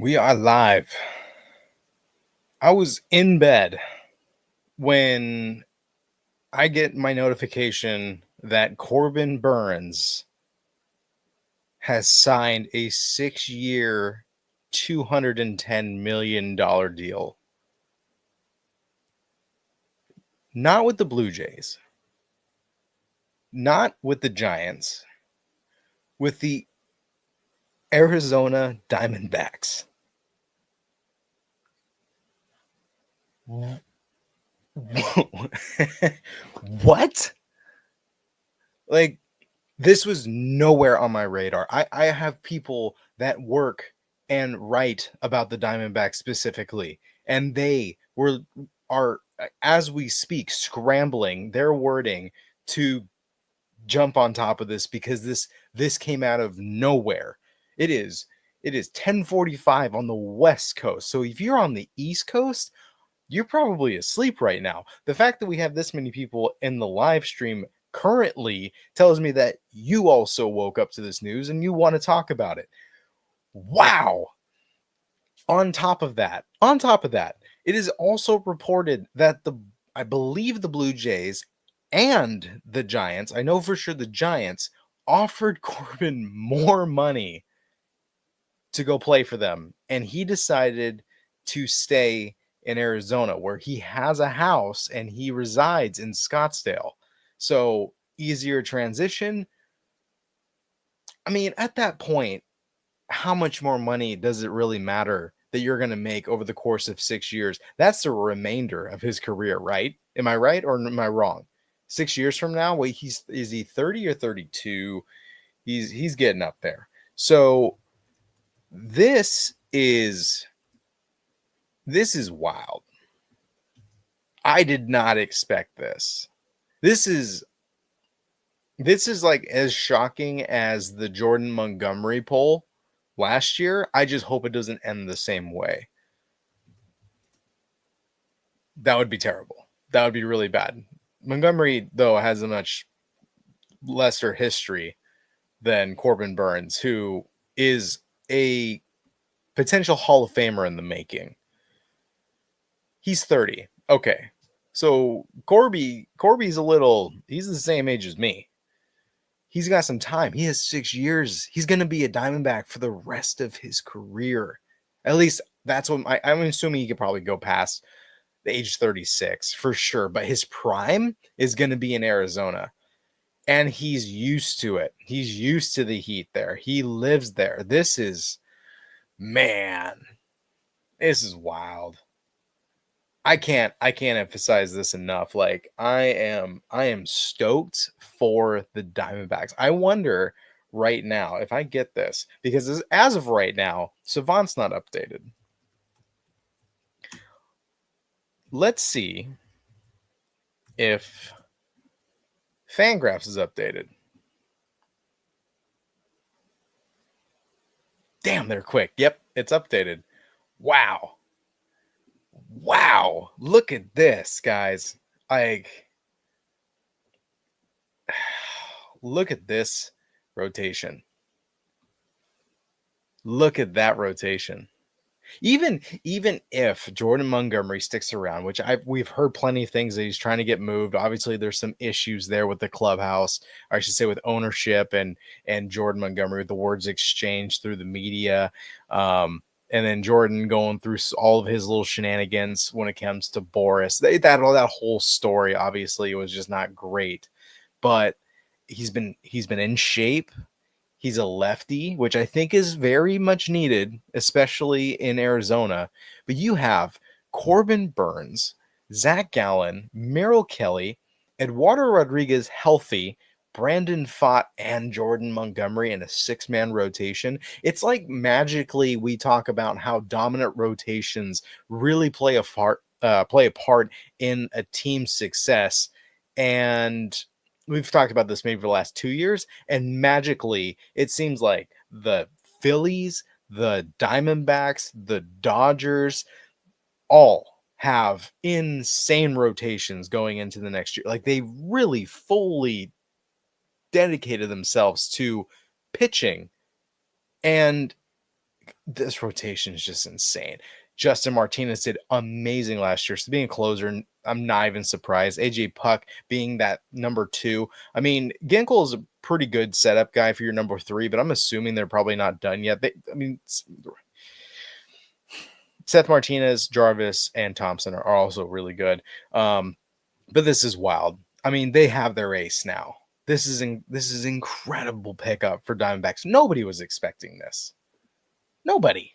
We are live. I was in bed when I get my notification that Corbin Burns has signed a 6-year, $210 million deal. Not with the Blue Jays, not with the Giants, with the Arizona Diamondbacks. What? Like, this was nowhere on my radar. I have people that work and write about the Diamondbacks specifically, and they are as we speak scrambling their wording to jump on top of this because this came out of nowhere. It is 10:45 on the West Coast. So if you're on the East Coast, you're probably asleep right now. The fact that we have this many people in the live stream currently tells me that you also woke up to this news and you want to talk about it. Wow. On top of that, it is also reported that I believe the Blue Jays and the Giants, I know for sure the Giants offered Corbin more money to go play for them, and he decided to stay in Arizona where he has a house and he resides in Scottsdale. So easier transition. I mean, at that point, how much more money does it really matter that you're going to make over the course of 6 years? That's the remainder of his career, right? Am I right or am I wrong? 6 years from now, wait, is he 30 or 32? He's getting up there. So this is wild. I did not expect this. This is like as shocking as the Jordan Montgomery poll last year. I just hope it doesn't end the same way. That would be terrible. That would be really bad. Montgomery, though, has a much lesser history than Corbin Burns, who is a potential Hall of Famer in the making. He's 30. Okay. So Corby's he's the same age as me. He's got some time. He has 6 years. He's going to be a Diamondback for the rest of his career. At least that's what I'm assuming he could probably go past the age 36 for sure. But his prime is going to be in Arizona. And he's used to it. He's used to the heat there. He lives there. This is wild. I can't emphasize this enough. Like I am stoked for the Diamondbacks. I wonder right now if I get this, because as of right now, Savant's not updated. Let's see if Fangraphs is updated. Damn, they're quick. Yep, it's updated. Wow. Look at this, guys. Like, look at this rotation. Look at that rotation. Even if Jordan Montgomery sticks around, which we've heard plenty of things that he's trying to get moved. Obviously, there's some issues there with the clubhouse, or I should say with ownership and Jordan Montgomery, with the words exchanged through the media. And then Jordan going through all of his little shenanigans when it comes to Boris. That whole story obviously was just not great, but he's been in shape. He's a lefty, which I think is very much needed, especially in Arizona. But you have Corbin Burns, Zach Gallen, Merrill Kelly, Eduardo Rodriguez healthy, Brandon Pfaadt, and Jordan Montgomery in a 6-man rotation. It's like magically we talk about how dominant rotations really play a part in a team's success. And we've talked about this maybe for the last 2 years, and magically it seems like the Phillies, the Diamondbacks, the Dodgers all have insane rotations going into the next year. Like they really fully dedicated themselves to pitching, and This rotation is just insane. Justin Martinez did amazing last year. So being a closer, I'm not even surprised. AJ Puck being that number 2. I mean, Ginkel is a pretty good setup guy for your number 3, but I'm assuming they're probably not done yet. Seth Martinez, Jarvis, and Thompson are also really good. But this is wild. I mean, they have their ace now. This is incredible pickup for Diamondbacks. Nobody was expecting this. Nobody.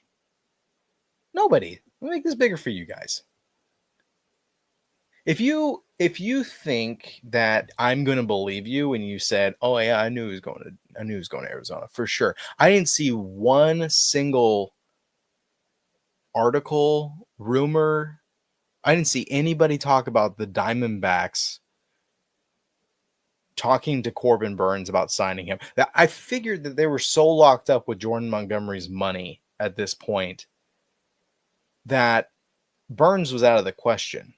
Nobody. Let me make this bigger for you guys. If you think that I'm gonna believe you when you said, "Oh yeah, I knew he was going to Arizona for sure," I didn't see one single article, rumor. I didn't see anybody talk about the Diamondbacks talking to Corbin Burns about signing him. That I figured that they were so locked up with Jordan Montgomery's money at this point that Burns was out of the question.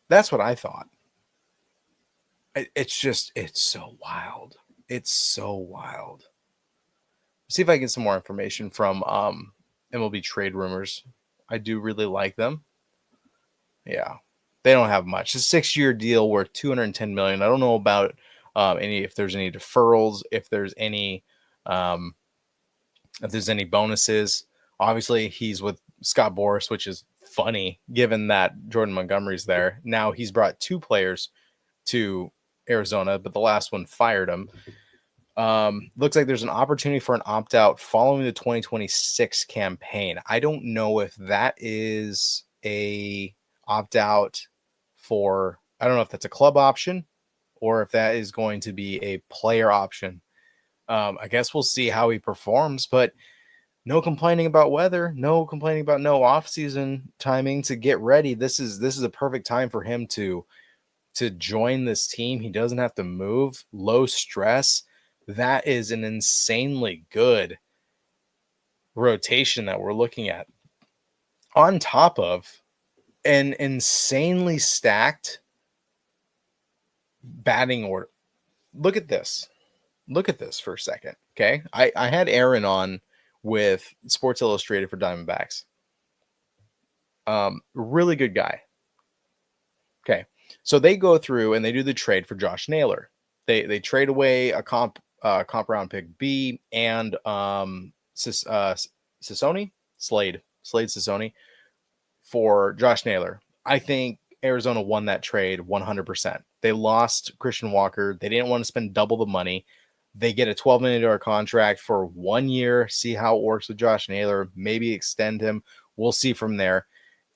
That's what I thought. It's so wild. It's so wild. See if I can get some more information from MLB Trade Rumors. I do really like them. Yeah, they don't have much. It's a 6-year deal worth $210 million. I don't know about if there's any deferrals, if there's any bonuses. Obviously, he's with Scott Boras, which is funny given that Jordan Montgomery's there. Now he's brought 2 players to Arizona, but the last one fired him. Looks like there's an opportunity for an opt-out following the 2026 campaign. I don't know if that is a opt-out for, I don't know if that's a club option or if that is going to be a player option. I guess we'll see how he performs, but no complaining about weather, no complaining about no off-season timing to get ready. This is a perfect time for him to join this team. He doesn't have to move, low stress. That is an insanely good rotation that we're looking at, on top of an insanely stacked batting order. Look at this for a second. Okay. I had Aaron on with Sports Illustrated for Diamondbacks. Really good guy. Okay. So they go through and they do the trade for Josh Naylor. They trade away a comp round pick B and Slade Sissoni for Josh Naylor. I think Arizona won that trade 100%. They lost Christian Walker. They didn't want to spend double the money. They get a $12 million contract for 1 year, see how it works with Josh Naylor, maybe extend him. We'll see from there.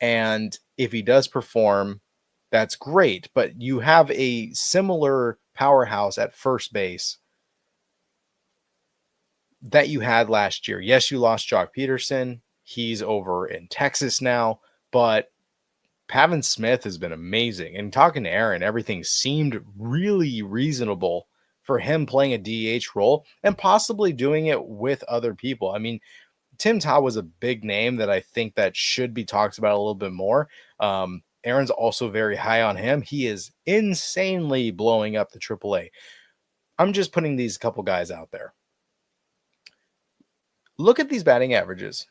And if he does perform, that's great. But you have a similar powerhouse at first base that you had last year. Yes, you lost Jock Peterson. He's over in Texas now, but Pavin Smith has been amazing. And talking to Aaron, everything seemed really reasonable for him playing a DH role and possibly doing it with other people. I mean, Tim Tao was a big name that I think that should be talked about a little bit more. Aaron's also very high on him. He is insanely blowing up the AAA. I'm just putting these couple guys out there. Look at these batting averages.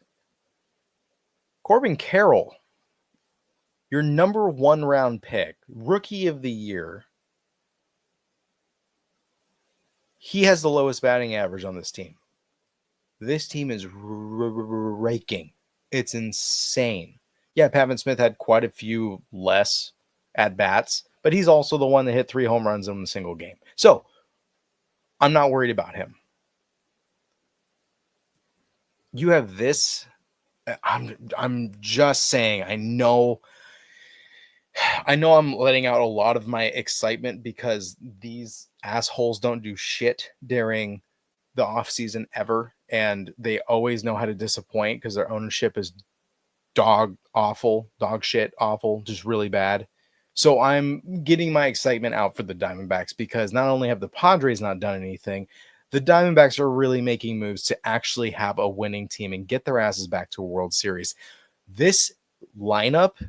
Corbin Carroll, your number 1 round pick, rookie of the year. He has the lowest batting average on this team. This team is raking. It's insane. Yeah, Pavin Smith had quite a few less at bats, but he's also the one that hit 3 home runs in a single game. So I'm not worried about him. You have this. I'm just saying, I know I'm letting out a lot of my excitement because these assholes don't do shit during the offseason ever. And they always know how to disappoint because their ownership is dog shit awful, just really bad. So I'm getting my excitement out for the Diamondbacks because not only have the Padres not done anything, the Diamondbacks are really making moves to actually have a winning team and get their asses back to a World Series. This lineup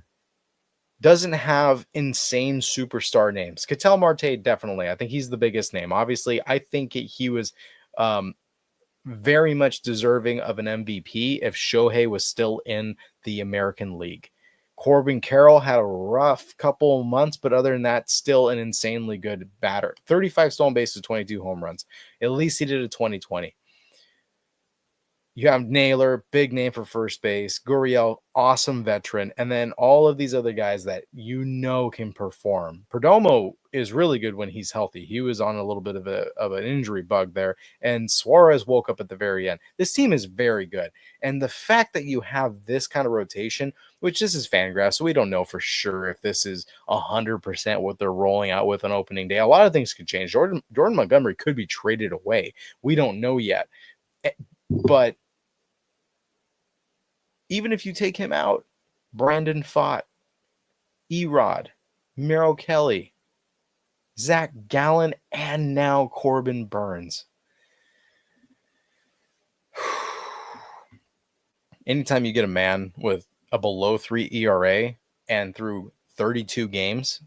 doesn't have insane superstar names. Ketel Marte, definitely. I think he's the biggest name. Obviously, I think he was very much deserving of an MVP if Shohei was still in the American League. Corbin Carroll had a rough couple of months, but other than that, still an insanely good batter. 35 stolen bases, 22 home runs. At least he did a 2020. You have Naylor, big name for first base. Gurriel, awesome veteran. And then all of these other guys that can perform. Perdomo is really good when he's healthy. He was on a little bit of an injury bug there. And Suarez woke up at the very end. This team is very good. And the fact that you have this kind of rotation, which this is Fangraphs, so we don't know for sure if this is 100% what they're rolling out with on opening day. A lot of things could change. Jordan Montgomery could be traded away. We don't know yet. But even if you take him out, Brandon Pfaadt, Erod, Merrill Kelly, Zach Gallen, and now Corbin Burnes. Anytime you get a man with a below 3 ERA and through 32 games,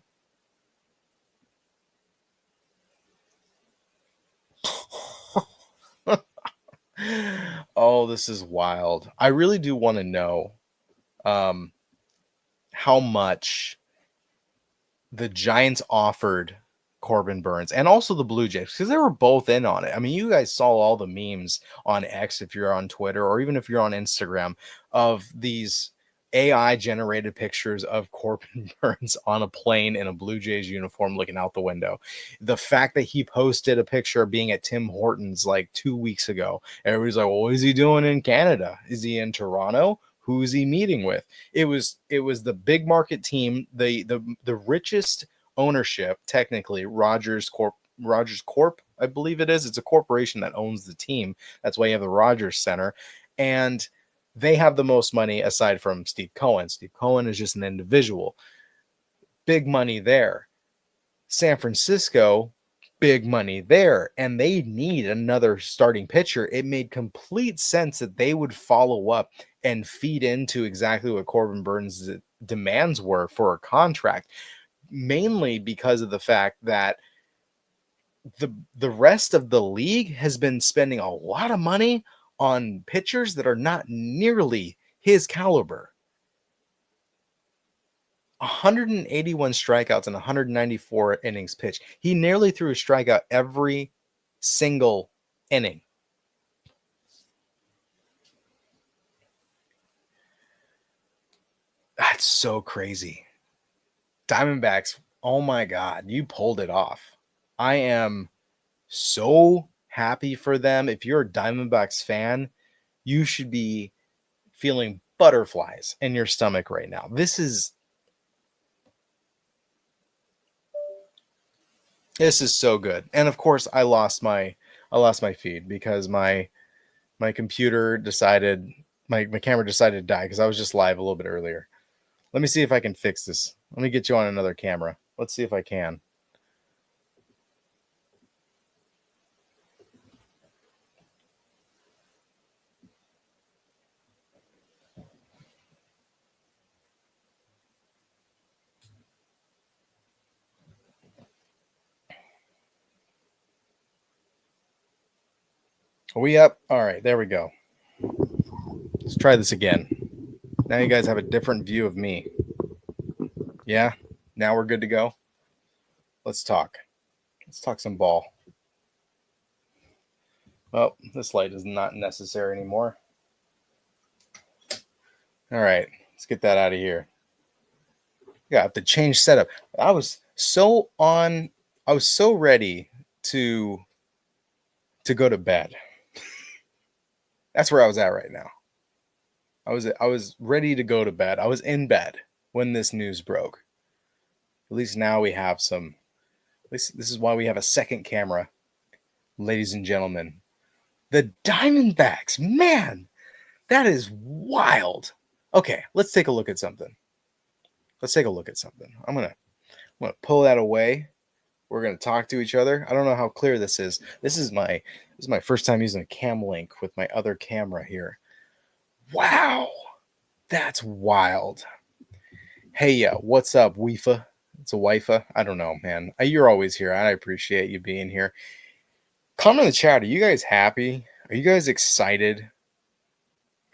oh, this is wild. I really do want to know how much the Giants offered Corbin Burnes and also the Blue Jays, because they were both in on it. I mean, you guys saw all the memes on X, if you're on Twitter, or even if you're on Instagram, of these AI generated pictures of Corbin Burnes on a plane in a Blue Jays uniform looking out the window. The fact that he posted a picture of being at Tim Hortons like 2 weeks ago, everybody's like, well, what is he doing in Canada? Is he in Toronto? Who's he meeting with? It was the big market team, the richest ownership, technically, Rogers Corp, I believe it is. It's a corporation that owns the team. That's why you have the Rogers Center. And they have the most money aside from Steve Cohen. Steve Cohen is just an individual. Big money there. San Francisco, big money there. And they need another starting pitcher. It made complete sense that they would follow up and feed into exactly what Corbin Burnes' demands were for a contract, mainly because of the fact that the rest of the league has been spending a lot of money on pitchers that are not nearly his caliber. 181 strikeouts and 194 innings pitched. He nearly threw a strikeout every single inning. That's so crazy. Diamondbacks, oh my God, you pulled it off. I am so happy for them. If you're a Diamondbacks fan, you should be feeling butterflies in your stomach right now. This is so good. And of course, I lost my feed because my computer decided, my camera decided to die because I was just live a little bit earlier. Let me see if I can fix this. Let me get you on another camera. Let's see if I can. Are we up? All right, there we go. Let's try this again. Now you guys have a different view of me. Yeah? Now we're good to go? Let's talk. Let's talk some ball. Well, this light is not necessary anymore. All right, let's get that out of here. Yeah, I have to change setup. I was so ready to go to bed. That's where I was at right now. I was ready to go to bed. I was in bed when this news broke. At least now we have some. At least this is why we have a second camera, ladies and gentlemen. The Diamondbacks, man, that is wild. Okay, let's take a look at something. I'm gonna pull that away. We're gonna talk to each other. I don't know how clear this is. This is my first time using a cam link with my other camera here. Wow, that's wild. Hey, what's up, Wifa? It's a Wifa. I don't know, man. You're always here. I appreciate you being here. Comment in the chat. Are you guys happy Are you guys excited?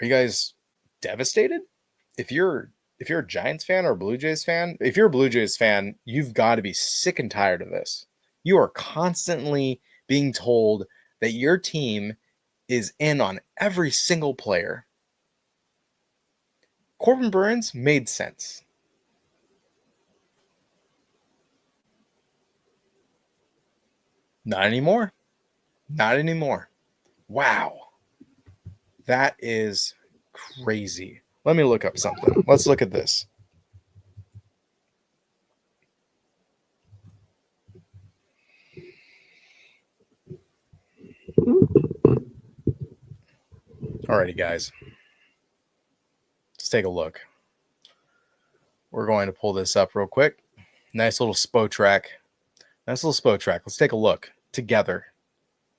Are you guys devastated? If you're a Giants fan or a Blue Jays fan, if you're a Blue Jays fan, you've got to be sick and tired of this. You are constantly being told that your team is in on every single player. Corbin Burns made sense. Not anymore. Not anymore. Wow. That is crazy. Let me look up something. Let's look at this. Alrighty, guys. Let's take a look. We're going to pull this up real quick. Nice little SPO track. Nice little SPO track. Let's take a look together.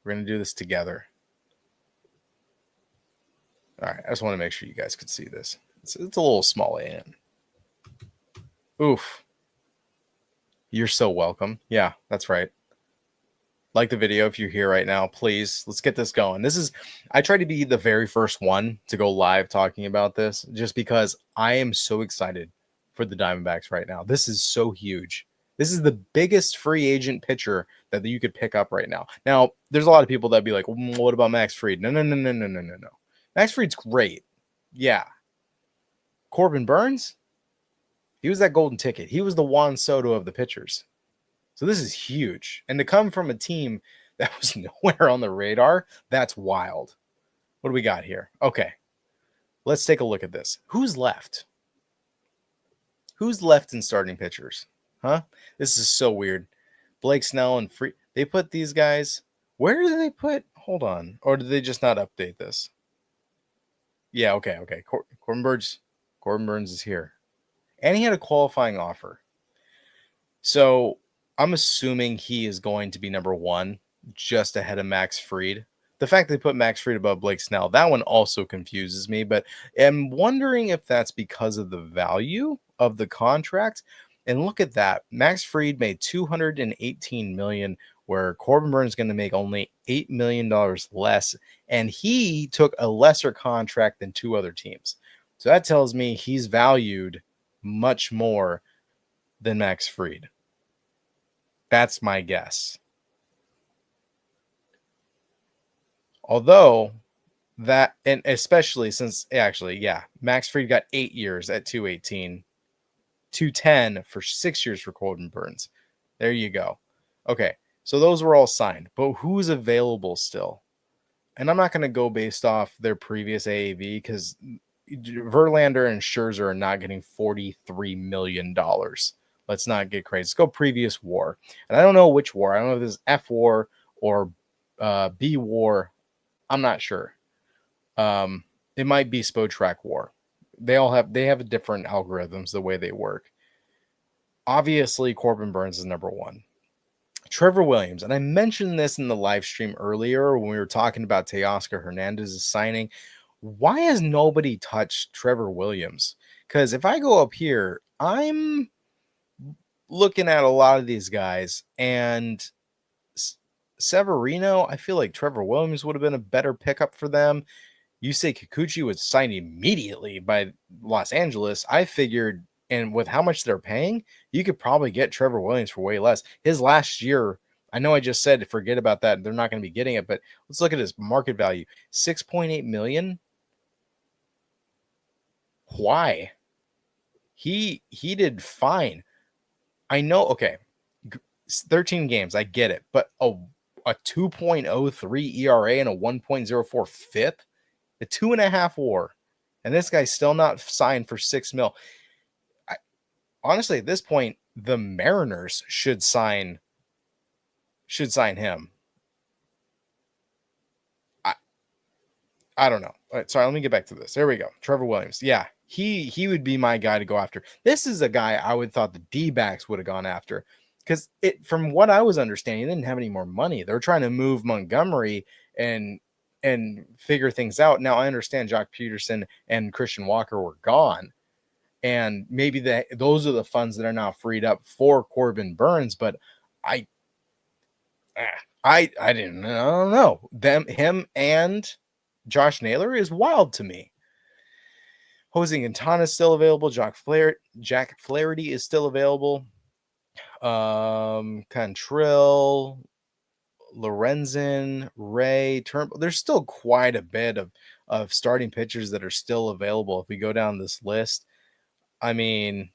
We're going to do this together. All right. I just want to make sure you guys could see this. It's a little small, ain't it? Oof. You're so welcome. Yeah, that's right. Like the video if you're here right now, please. Let's get this going. I try to be the very first one to go live talking about this just because I am so excited for the Diamondbacks right now. This is so huge. This is the biggest free agent pitcher that you could pick up right now. Now, there's a lot of people that'd be like, what about Max Fried? No. Max Fried's great. Yeah. Corbin Burns, he was that golden ticket. He was the Juan Soto of the pitchers. So this is huge. And to come from a team that was nowhere on the radar, that's wild. What do we got here? Okay. Let's take a look at this. Who's left? Who's left in starting pitchers? Huh? This is so weird. Blake Snell and Free. They put these guys. Where do they put? Hold on. Or did they just not update this? Yeah, okay. Corbin Burns is here. And he had a qualifying offer. So I'm assuming he is going to be number one, just ahead of Max Fried. The fact they put Max Fried above Blake Snell, that one also confuses me, but I'm wondering if that's because of the value of the contract. And look at that. Max Fried made $218 million, where Corbin Burns is going to make only $8 million less. And he took a lesser contract than two other teams. So that tells me he's valued much more than Max Fried. That's my guess. Although that, and especially since actually, yeah, Max Fried got 8 years at 218, 210 for 6 years for Corbin Burns. There you go. Okay, so those were all signed, but who's available still? And I'm not going to go based off their previous AAV because Verlander and Scherzer are not getting $43 million. Let's not get crazy. Let's go previous WAR. And I don't know which WAR. I don't know if this is F WAR or B WAR. I'm not sure. It might be Spotrac WAR. They have different algorithms the way they work. Obviously, Corbin Burns is number one. Trevor Williams, and I mentioned this in the live stream earlier when we were talking about Teoscar Hernandez's signing. Why has nobody touched Trevor Williams? Because if I go up here, I'm looking at a lot of these guys, and Severino, I feel like Trevor Williams would have been a better pickup for them. You say Kikuchi was signed immediately by Los Angeles. I figured, and with how much they're paying, you could probably get Trevor Williams for way less. His last year, I know I just said forget about that. They're not going to be getting it, but let's look at his market value. $6.8 million. Why? He did fine. I know, okay. 13 games, I get it, but a 2.03 ERA and a 1.04 FIP, a 2.5 WAR, and this guy's still not signed for $6 million. Honestly, at this point, the Mariners should sign him. I don't know. All right, sorry, let me get back to this. There we go. Trevor Williams. Yeah, he would be my guy to go after. This is a guy I would thought the D-backs would have gone after. Because from what I was understanding, they didn't have any more money. They're trying to move Montgomery and figure things out. Now I understand Jock Peterson and Christian Walker were gone, and maybe those are the funds that are now freed up for Corbin Burns. But I don't know. Him and Josh Naylor is wild to me. Jose Quintana is still available. Jack Flaherty is still available. Cantrill, Lorenzen, Ray, Turnbull. There's still quite a bit of starting pitchers that are still available. If we go down this list, I mean,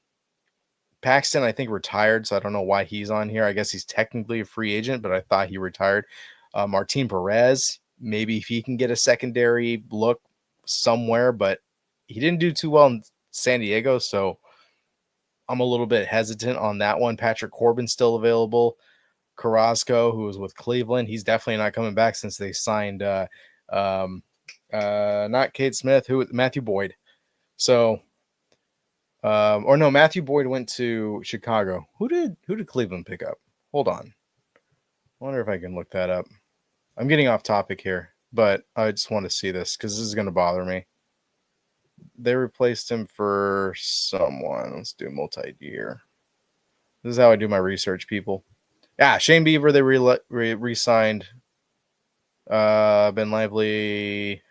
Paxton, I think, retired, so I don't know why he's on here. I guess he's technically a free agent, but I thought he retired. Martin Perez, maybe if he can get a secondary look somewhere, but he didn't do too well in San Diego, so I'm a little bit hesitant on that one. Patrick Corbin still available. Carrasco, who was with Cleveland, he's definitely not coming back since they signed not Cade Smith, who Matthew Boyd. So or no, Matthew Boyd went to Chicago. Who did Cleveland pick up? Hold on. I wonder if I can look that up. I'm getting off topic here, but I just want to see this because this is going to bother me. They replaced him for someone. Let's do multi-year. This is how I do my research, people. Yeah, Shane Bieber, they re-signed. Ben Lively.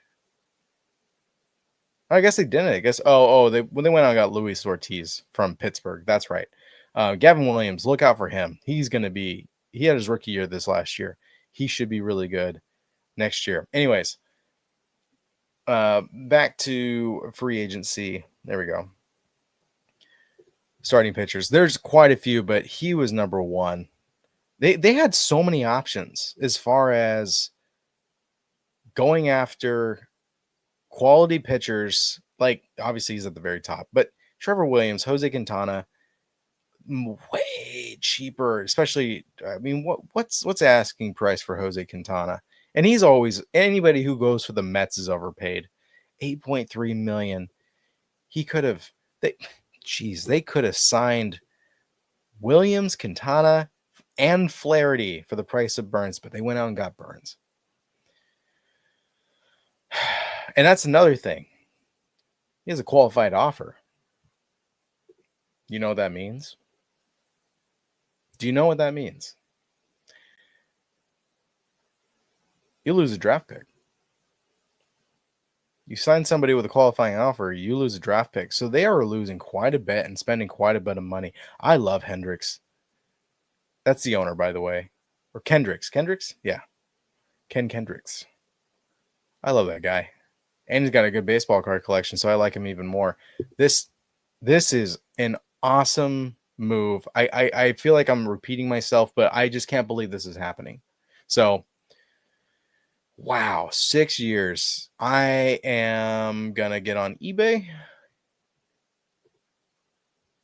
I guess they didn't. I guess they went out and got Luis Ortiz from Pittsburgh. That's right. Gavin Williams, look out for him. He had his rookie year this last year. He should be really good next year. Anyways, back to free agency. There we go. Starting pitchers. There's quite a few, but he was number one. They had so many options as far as going after quality pitchers. Like, obviously he's at the very top, but Trevor Williams, Jose Quintana, way cheaper. Especially, I mean, what's asking price for Jose Quintana? And he's always, anybody who goes for the Mets is overpaid. $8.3 million. He could have, they could have signed Williams, Quintana, and Flaherty for the price of Burns, but they went out and got Burns. And that's another thing. He has a qualified offer. You know what that means? Do you know what that means? You lose a draft pick. You sign somebody with a qualifying offer, you lose a draft pick. So they are losing quite a bit and spending quite a bit of money. I love Hendricks. That's the owner, by the way. Or Kendricks. Kendricks? Yeah. Ken Kendricks. I love that guy. And he's got a good baseball card collection, so I like him even more. This is an awesome move. I feel like I'm repeating myself, but I just can't believe this is happening. So, wow, 6 years. I am going to get on eBay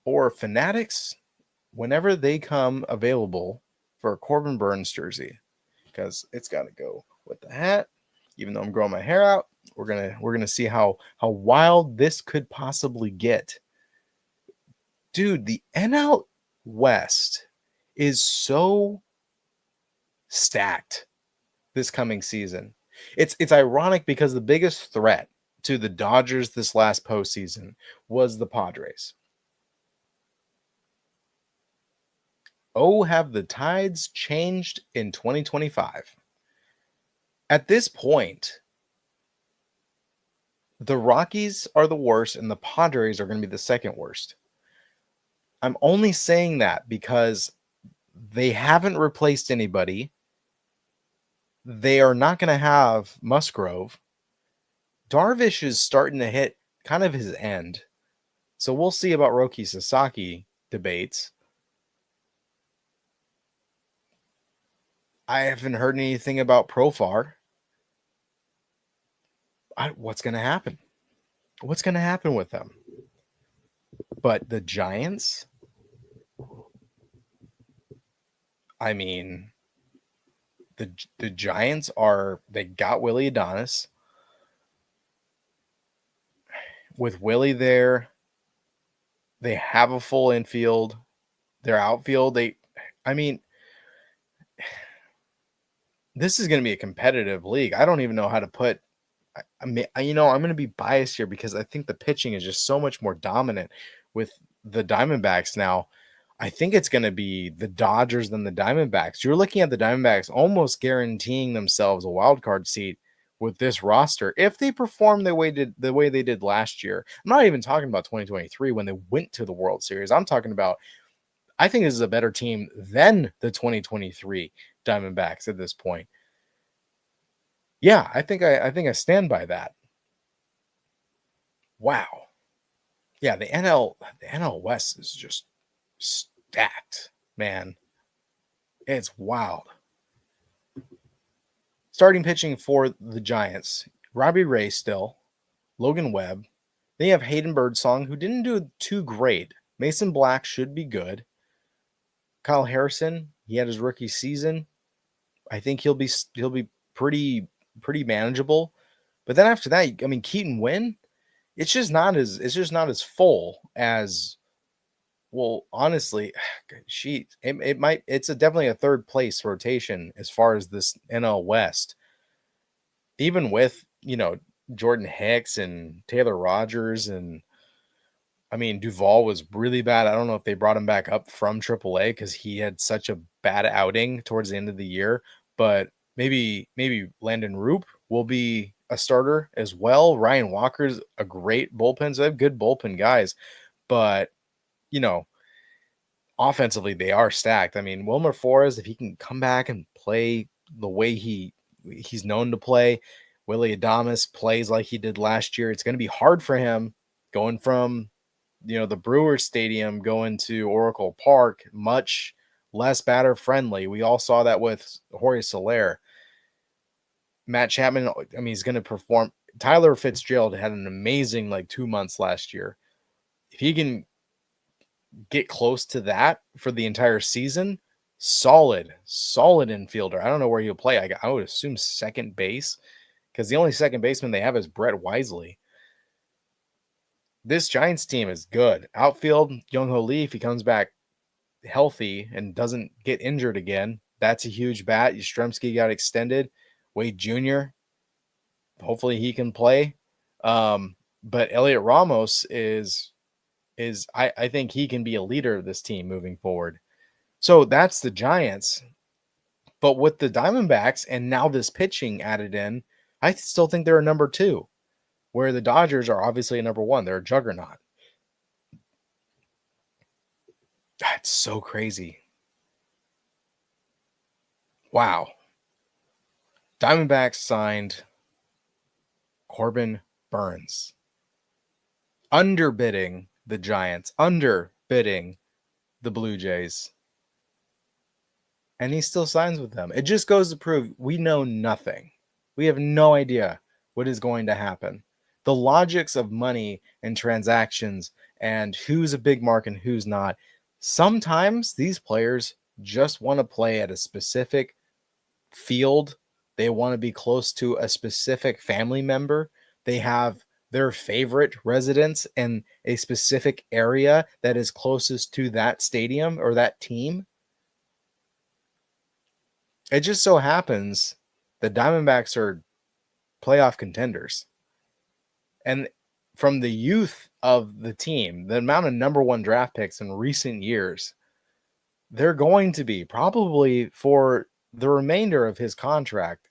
or Fanatics whenever they come available for a Corbin Burns jersey, because it's got to go with the hat. Even though I'm growing my hair out, we're gonna see how wild this could possibly get. Dude, the NL West is so stacked this coming season. It's ironic because the biggest threat to the Dodgers this last postseason was the Padres. Oh, have the tides changed in 2025? At this point, the Rockies are the worst and the Padres are going to be the second worst. I'm only saying that because they haven't replaced anybody. They are not going to have Musgrove. Darvish is starting to hit kind of his end. So we'll see about Roki Sasaki debates. I haven't heard anything about Profar. What's going to happen? What's going to happen with them? But the Giants, I mean, the Giants they got Willie Adonis. With Willie there, they have a full infield. Their outfield, this is going to be a competitive league. I don't even know how to put. I'm going to be biased here because I think the pitching is just so much more dominant with the Diamondbacks now. I think it's going to be the Dodgers than the Diamondbacks. You're looking at the Diamondbacks almost guaranteeing themselves a wild card seat with this roster if they perform the way they did last year. I'm not even talking about 2023 when they went to the World Series. I'm talking about I think this is a better team than the 2023 Diamondbacks at this point. Yeah, I think I stand by that. Wow. Yeah, the NL West is just stacked, man. It's wild. Starting pitching for the Giants, Robbie Ray still, Logan Webb. Then you have Hayden Birdsong, who didn't do too great. Mason Black should be good. Kyle Harrison, he had his rookie season. I think he'll be pretty manageable. But then after that, I mean, Keaton Wynn, it's just not as full as well. Honestly, it's definitely a third place rotation as far as this NL West. Even with Jordan Hicks and Taylor Rogers, and I mean Duvall was really bad. I don't know if they brought him back up from AAA because he had such a bad outing towards the end of the year. But maybe Landon Roop will be a starter as well. Ryan Walker's a great bullpen. So they have good bullpen guys, but you know offensively they are stacked. I mean Wilmer Flores, if he can come back and play the way he's known to play. Willie Adames plays like he did last year. It's going to be hard for him going from the Brewers Stadium going to Oracle Park, much less batter friendly. We all saw that with Jorge Soler. Matt Chapman, I mean, he's going to perform. Tyler Fitzgerald had an amazing 2 months last year. If he can get close to that for the entire season, solid infielder. I don't know where he'll play. I would assume second base because the only second baseman they have is Brett Wisely. This Giants team is good. Outfield, Young-Ho Lee, if he comes back healthy and doesn't get injured again, that's a huge bat. Yastrzemski got extended. Wade Jr., hopefully he can play. But Elliot Ramos I think he can be a leader of this team moving forward. So that's the Giants. But with the Diamondbacks and now this pitching added in, I still think they're a number 2, where the Dodgers are obviously a number 1. They're a juggernaut. That's so crazy. Wow. Diamondbacks signed Corbin Burns. Underbidding the Giants, underbidding the Blue Jays. And he still signs with them. It just goes to prove we know nothing. We have no idea what is going to happen. The logics of money and transactions and who's a big mark and who's not. Sometimes these players just want to play at a specific field. They want to be close to a specific family member. They have their favorite residence in a specific area that is closest to that stadium or that team. It just so happens the Diamondbacks are playoff contenders. And from the youth of the team, the amount of number 1 draft picks in recent years, they're going to be probably for the remainder of his contract.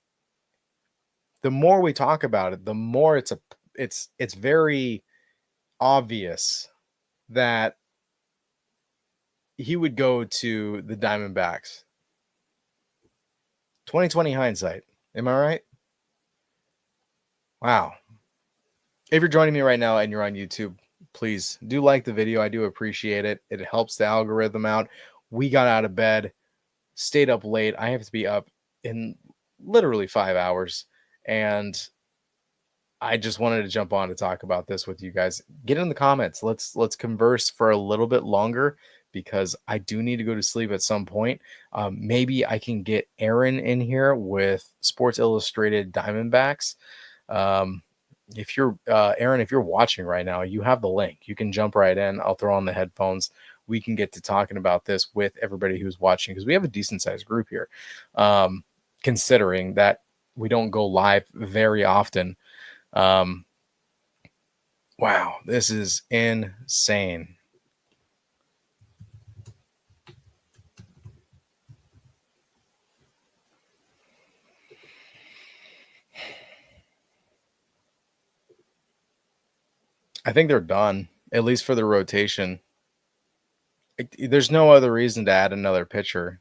The more we talk about it, the more it's very obvious that he would go to the Diamondbacks. 2020 hindsight. Am I right? Wow. If you're joining me right now and you're on YouTube, please do like the video. I do appreciate it. It helps the algorithm out. We got out of bed, stayed up late. I have to be up in literally 5 hours. And I just wanted to jump on to talk about this with you guys. Get in the comments. Let's converse for a little bit longer because I do need to go to sleep at some point. Maybe I can get Aaron in here with Sports Illustrated Diamondbacks. If you're Aaron, if you're watching right now, you have the link. You can jump right in. I'll throw on the headphones. We can get to talking about this with everybody who's watching because we have a decent sized group here. Considering that we don't go live very often. Wow, this is insane. I think they're done, at least for the rotation. There's no other reason to add another pitcher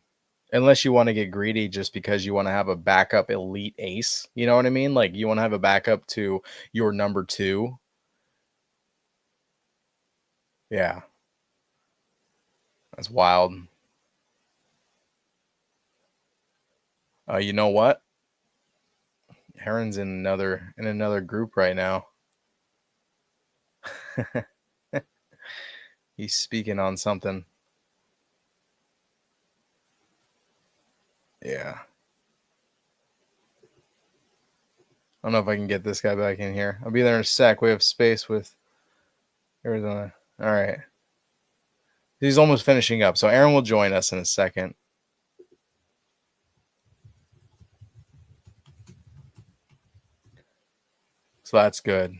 unless you want to get greedy just because you want to have a backup elite ace. You know what I mean? Like you want to have a backup to your number two. Yeah, that's wild. You know what? Aaron's in another group right now. He's speaking on something. Yeah. I don't know if I can get this guy back in here. I'll be there in a sec. We have space with Arizona. All right. He's almost finishing up. So Aaron will join us in a second. So that's good.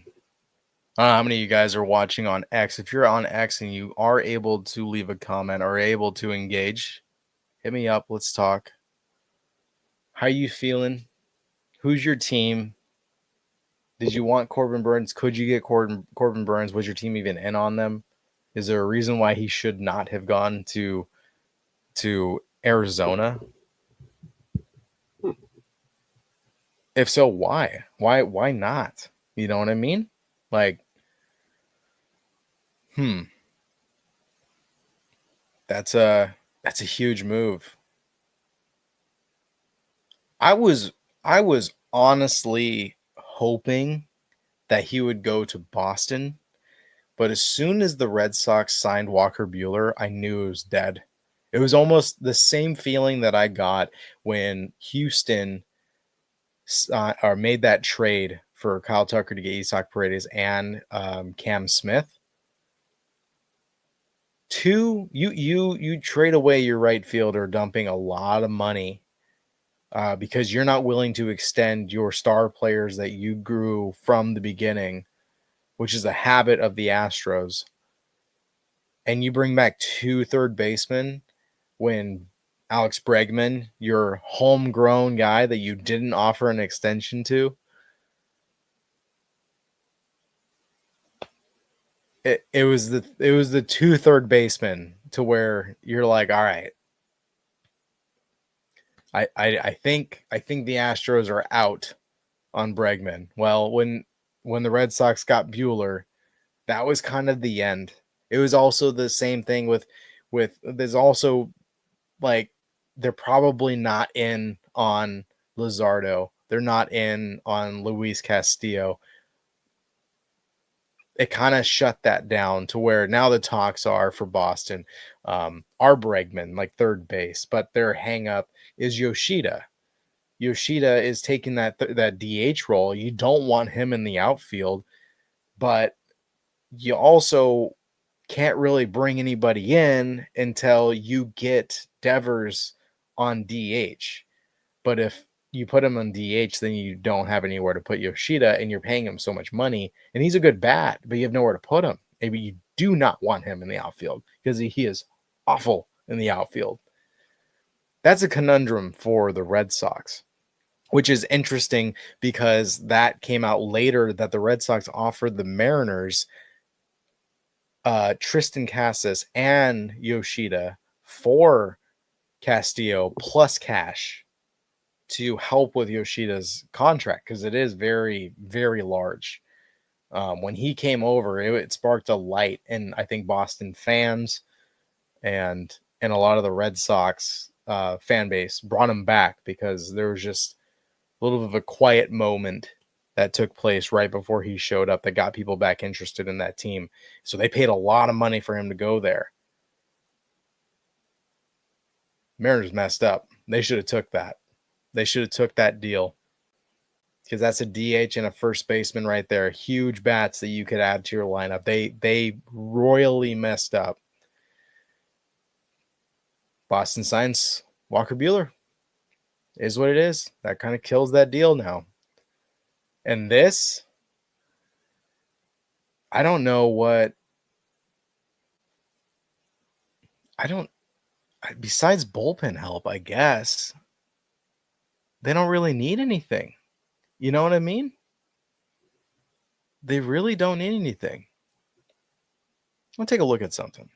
I don't know how many of you guys are watching on X. If you're on X and you are able to leave a comment or able to engage, hit me up. Let's talk. How you feeling? Who's your team? Did you want Corbin Burns? Could you get Corbin Burns? Was your team even in on them? Is there a reason why he should not have gone to Arizona? If so, why? Why not? You know what I mean? Like, that's a huge move. I was honestly hoping that he would go to Boston, but as soon as the Red Sox signed Walker Buehler, I knew it was dead. It was almost the same feeling that I got when Houston or made that trade for Kyle Tucker to get Isaac Paredes and Cam Smith. You trade away your right fielder, dumping a lot of money because you're not willing to extend your star players that you grew from the beginning, which is a habit of the Astros. And you bring back two third basemen when Alex Bregman, your homegrown guy that you didn't offer an extension to, it was the two third basemen to where you're like, all right, I think the Astros are out on Bregman. Well, when the Red Sox got Bueller, that was kind of the end. It was also the same thing with there's also like they're probably not in on Luzardo. They're not in on Luis Castillo. It kind of shut that down to where now the talks are for Boston are Bregman, like third base, but their hang up is Yoshida. Yoshida is taking that DH role. You don't want him in the outfield, but you also can't really bring anybody in until you get Devers on DH. But if you put him on DH, then you don't have anywhere to put Yoshida, and you're paying him so much money. And he's a good bat, but you have nowhere to put him. Maybe you do not want him in the outfield because he is awful in the outfield. That's a conundrum for the Red Sox, which is interesting because that came out later that the Red Sox offered the Mariners Tristan Casas and Yoshida for Castillo plus cash to help with Yoshida's contract because it is very, very large. When he came over, it sparked a light in I think Boston fans and a lot of the Red Sox fan base brought him back because there was just a little bit of a quiet moment that took place right before he showed up that got people back interested in that team. So they paid a lot of money for him to go there. Mariners messed up. They should have took that. They should have took that deal because that's a DH and a first baseman right there. Huge bats that you could add to your lineup. They royally messed up. Boston signs Walker Buehler. Is what it is. That kind of kills that deal now. And this, I don't know what. I don't. Besides bullpen help, I guess they don't really need anything. You know what I mean? They really don't need anything. I'll take a look at something.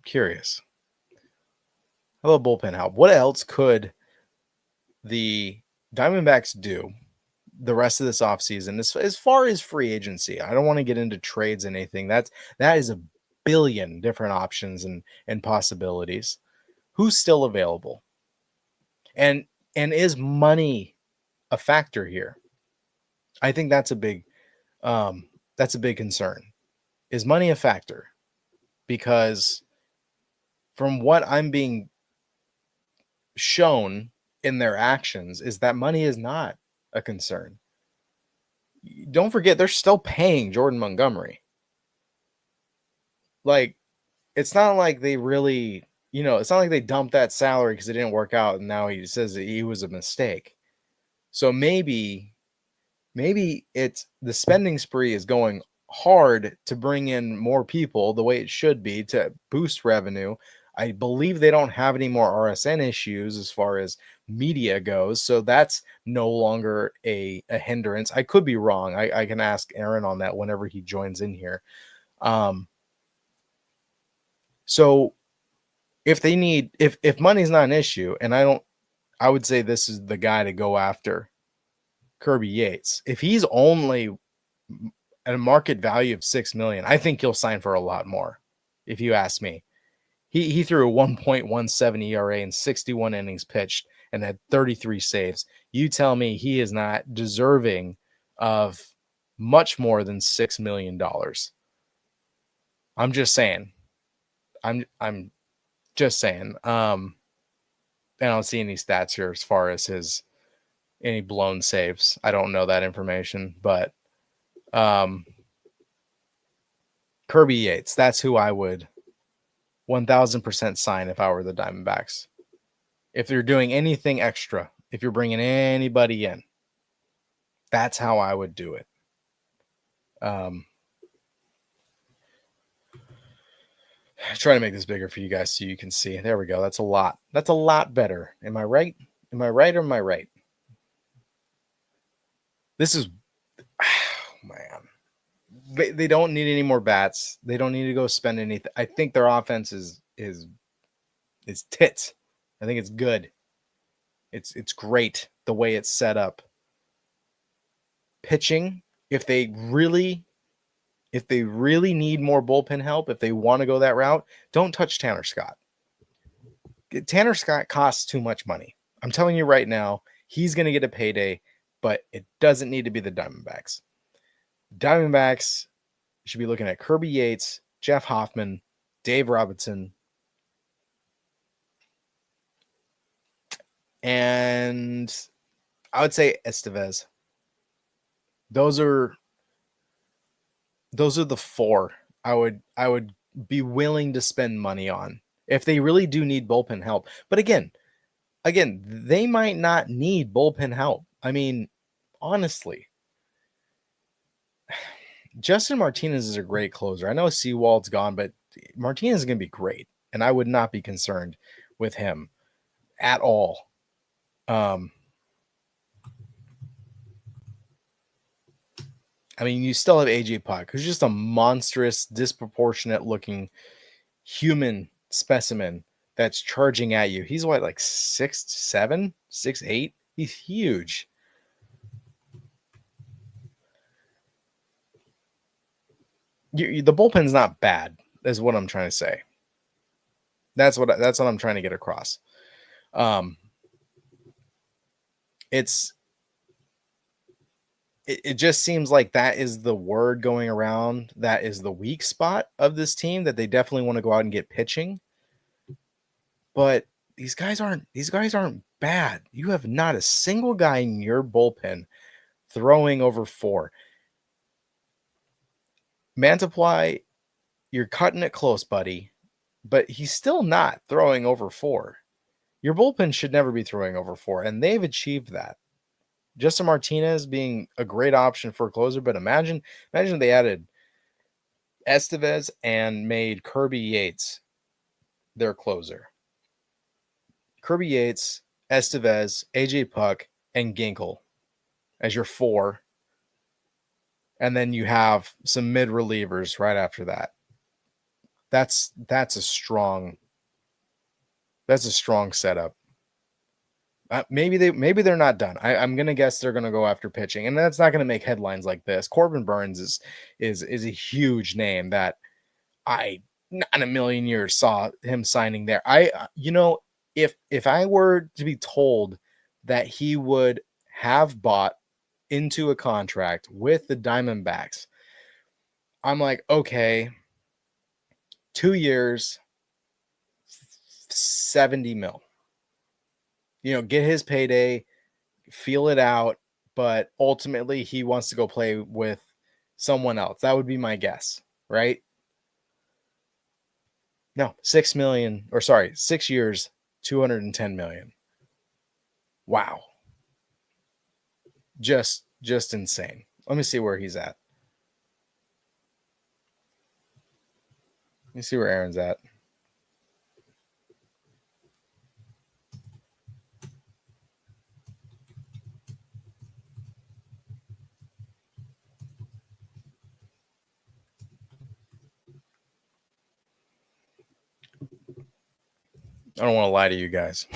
Curious. How about bullpen help? What else could the Diamondbacks do the rest of this offseason as far as free agency? I don't want to get into trades and anything. That is a billion different options and possibilities. Who's still available? And is money a factor here? I think that's a big concern. Is money a factor? Because from what I'm being shown in their actions is that money is not a concern. Don't forget, they're still paying Jordan Montgomery. Like, it's not like they really, it's not like they dumped that salary because it didn't work out and now he says that he was a mistake. So maybe it's the spending spree is going hard to bring in more people the way it should be to boost revenue. I believe they don't have any more RSN issues as far as media goes. So that's no longer a hindrance. I could be wrong. I can ask Aaron on that whenever he joins in here. So if they need, if money's not an issue, and I would say this is the guy to go after, Kirby Yates. If he's only at a market value of $6 million, I think he'll sign for a lot more. If you ask me, he threw a 1.17 ERA in 61 innings pitched and had 33 saves. You tell me he is not deserving of much more than $6 million. I'm just saying. I'm just saying. I don't see any stats here as far as any blown saves. I don't know that information, but Kirby Yates, that's who I would 1000% sign if I were the Diamondbacks. If they're doing anything extra, if you're bringing anybody in, that's how I would do it. Try to make this bigger for you guys so you can see. There we go. That's a lot. That's a lot better. Am I right? Am I right or am I right? This is, man. They don't need any more bats. They don't need to go spend anything. I think their offense is tits. I think it's good. It's great the way it's set up. Pitching, if they really need more bullpen help, if they want to go that route, don't touch Tanner Scott. Tanner Scott costs too much money. I'm telling you right now, he's going to get a payday, but it doesn't need to be the Diamondbacks. Diamondbacks should be looking at Kirby Yates, Jeff Hoffman, Dave Robinson, and I would say Estevez. Those are the four I would be willing to spend money on if they really do need bullpen help. But again, they might not need bullpen help. I mean, honestly, Justin Martinez is a great closer. I know Seawald's gone, but Martinez is going to be great, and I would not be concerned with him at all. I mean, you still have AJ Puck, who's just a monstrous, disproportionate looking human specimen that's charging at you. He's what, like 6'7", 6'8"? He's huge. The bullpen's not bad, is what I'm trying to say. That's what I'm trying to get across. It just seems like that is the word going around. That is the weak spot of this team, that they definitely want to go out and get pitching. But these guys aren't bad. You have not a single guy in your bullpen throwing over 4. Mantiply, you're cutting it close, buddy, but he's still not throwing over 4. Your bullpen should never be throwing over 4, and they've achieved that. Justin Martinez being a great option for a closer, but imagine they added Estevez and made Kirby Yates their closer. Kirby Yates, Estevez, AJ Puck, and Ginkel as your 4. And then you have some mid relievers right after that. That's a strong setup. Maybe they're not done. I'm gonna guess they're gonna go after pitching, and that's not gonna make headlines like this. Corbin Burns is a huge name that I not in a million years saw him signing there. If I were to be told that he would have bought into a contract with the Diamondbacks, I'm like, okay, 2 years, 70 mil. Get his payday, feel it out, but ultimately he wants to go play with someone else. That would be my guess, right? No, 6 years, 210 million. Wow. Just insane. Let me see where he's at. Let me see where Aaron's at. I don't want to lie to you guys.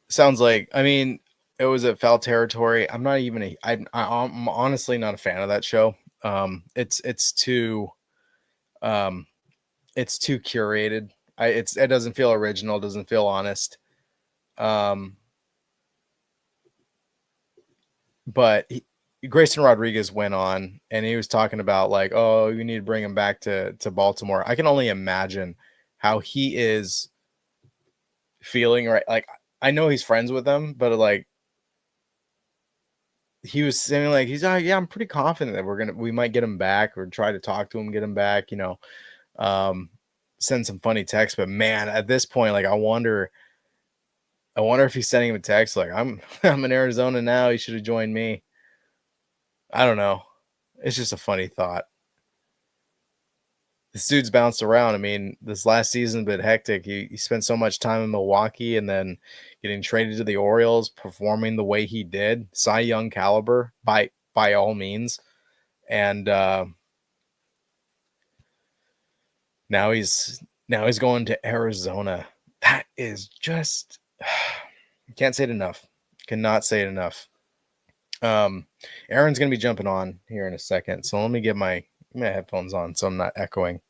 Sounds like, it was at foul territory. I'm not even I'm honestly not a fan of that show. It's too curated. It doesn't feel original, doesn't feel honest. But Grayson Rodriguez went on and he was talking about like, oh, you need to bring him back to Baltimore. I can only imagine how he is feeling, right? Like, I know he's friends with them, but like, he was saying like, he's like, yeah, I'm pretty confident that we might get him back, or try to talk to him, get him back, send some funny texts. But man, at this point, like, I wonder if he's sending him a text like, I'm in Arizona now, you should have joined me. I don't know. It's just a funny thought. This dude's bounced around. This last season's been hectic. He spent so much time in Milwaukee and then getting traded to the Orioles, performing the way he did, Cy Young caliber by all means. And now he's going to Arizona. That is just can't say it enough. Cannot say it enough. Aaron's gonna be jumping on here in a second, so let me get my headphones on so I'm not echoing.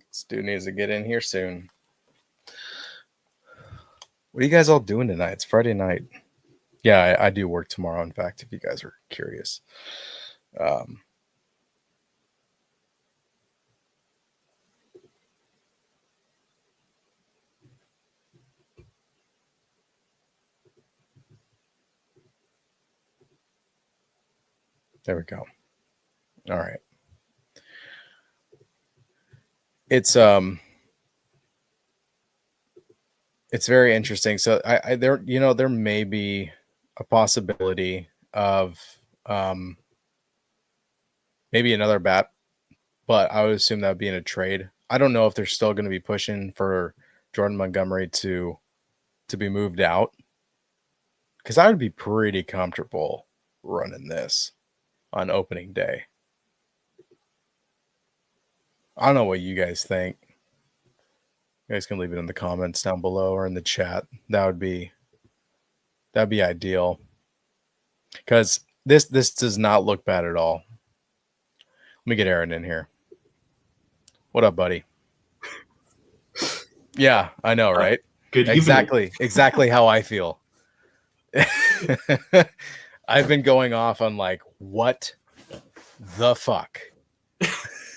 This dude needs to get in here soon. What are you guys all doing tonight? It's Friday night. Yeah, I do work tomorrow, in fact, if you guys are curious. There we go. All right. It's very interesting. So there may be a possibility of maybe another bat, but I would assume that would be in a trade. I don't know if they're still going to be pushing for Jordan Montgomery to be moved out, because I would be pretty comfortable running this on opening day. I don't know what you guys think. You guys can leave it in the comments down below or in the chat. That'd be ideal, because this does not look bad at all. Let me get Aaron in here. What up, buddy? Yeah, I know, right? Good evening. Exactly how I feel. I've been going off on like, what the fuck?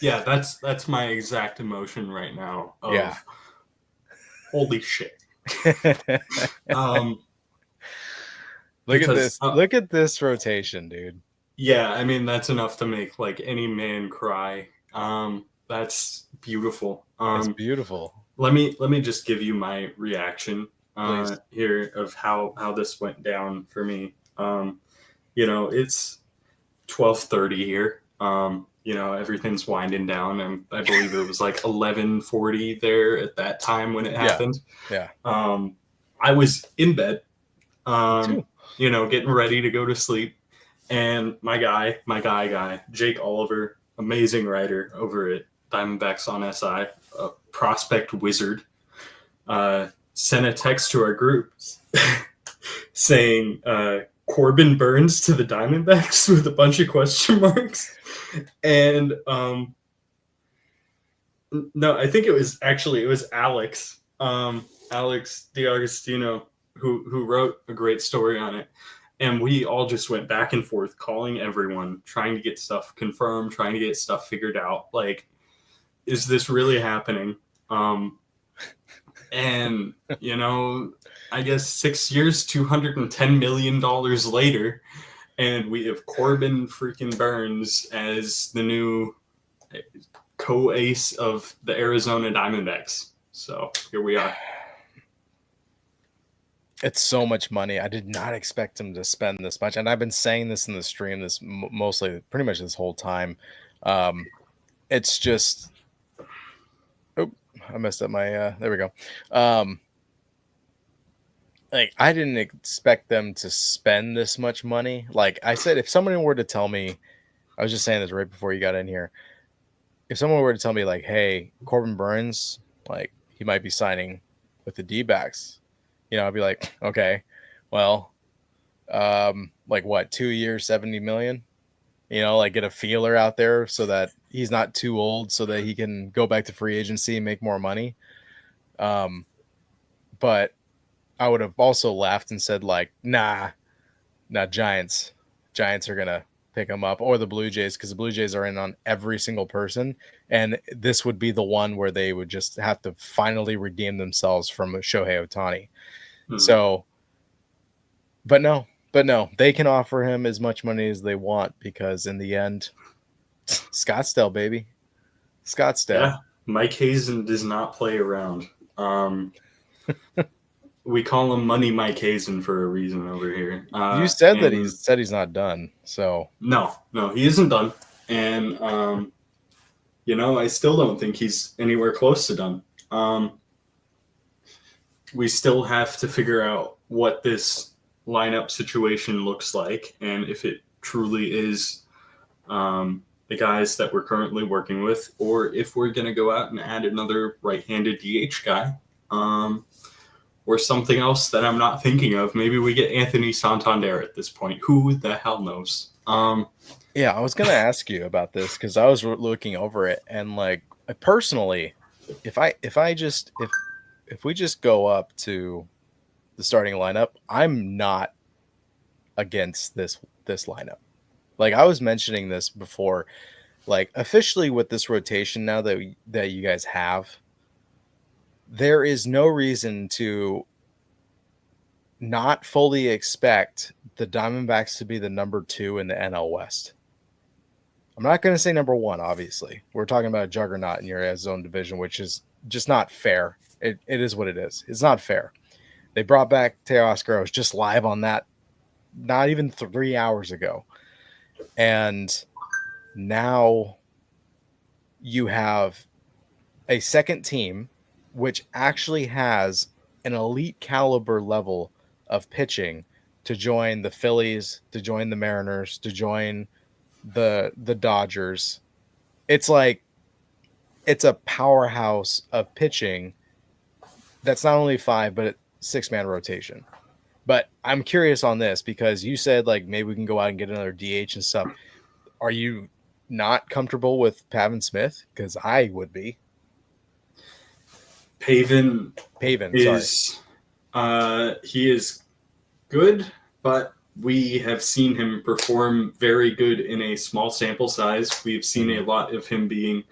Yeah, that's my exact emotion right now. Yeah. Holy shit. Look at this. Look at this rotation, dude. Yeah, that's enough to make like any man cry. That's beautiful. It's beautiful. Let me just give you my reaction Please. here of how this went down for me. It's 12:30 here. Everything's winding down, and I believe it was like 11:40 there at that time when it Yeah. happened. Yeah. I was in bed, Me too. getting ready to go to sleep, and my guy, Jake Oliver, amazing writer over at Diamondbacks on SI, a prospect wizard, sent a text to our group saying Corbin Burns to the Diamondbacks with a bunch of question marks. And no, I think it was Alex, Alex D'Agostino, who wrote a great story on it. And we all just went back and forth calling everyone, trying to get stuff confirmed, trying to get stuff figured out. Like, is this really happening? And I guess 6 years, $210 million later, and we have Corbin freaking Burns as the new co-ace of the Arizona Diamondbacks. So here we are. It's so much money. I did not expect him to spend this much, and I've been saying this in the stream this mostly, pretty much this whole time. It's just, oh, I messed up my. There we go. Like, I didn't expect them to spend this much money. Like I said, if someone were to tell me, I was just saying this right before you got in here. If someone were to tell me, like, hey, Corbin Burns, like, he might be signing with the D-backs, I'd be like, okay, well, like what, 2 years, 70 million? Like, get a feeler out there so that he's not too old, so that he can go back to free agency and make more money. But I would have also laughed and said, like, nah, Giants are gonna pick him up, or the Blue Jays, because the Blue Jays are in on every single person, and this would be the one where they would just have to finally redeem themselves from Shohei Ohtani. So, but no, they can offer him as much money as they want, because in the end, Scottsdale, baby, Scottsdale. Yeah, Mike Hazen does not play around. We call him Money Mike Hazen for a reason over here. You said that And he's not done. So no, he isn't done. And I still don't think he's anywhere close to done. We still have to figure out what this lineup situation looks like, and if it truly is the guys that we're currently working with, or if we're going to go out and add another right-handed DH guy, or something else that I'm not thinking of. Maybe we get Anthony Santander at this point. Who the hell knows? Yeah, I was gonna ask you about this because I was looking over it, and like, personally, if we just go up to the starting lineup, I'm not against this lineup. Like, I was mentioning this before, like, officially with this rotation now that you guys have, there is no reason to not fully expect the Diamondbacks to be the number 2 in the NL West. I'm not going to say number 1, obviously. We're talking about a juggernaut in your zone division, which is just not fair. It is what it is. It's not fair. They brought back Teoscar. I was just live on that not even 3 hours ago. And now you have a second team which actually has an elite caliber level of pitching to join the Phillies, to join the Mariners, to join the Dodgers. It's like, it's a powerhouse of pitching that's not only 5 but 6-man rotation. But I'm curious on this, because you said, like, maybe we can go out and get another DH and stuff. Are you not comfortable with Pavin Smith? Because I would be. Pavin Sorry. he is good, but we have seen him perform very good in a small sample size. We've seen a lot of him being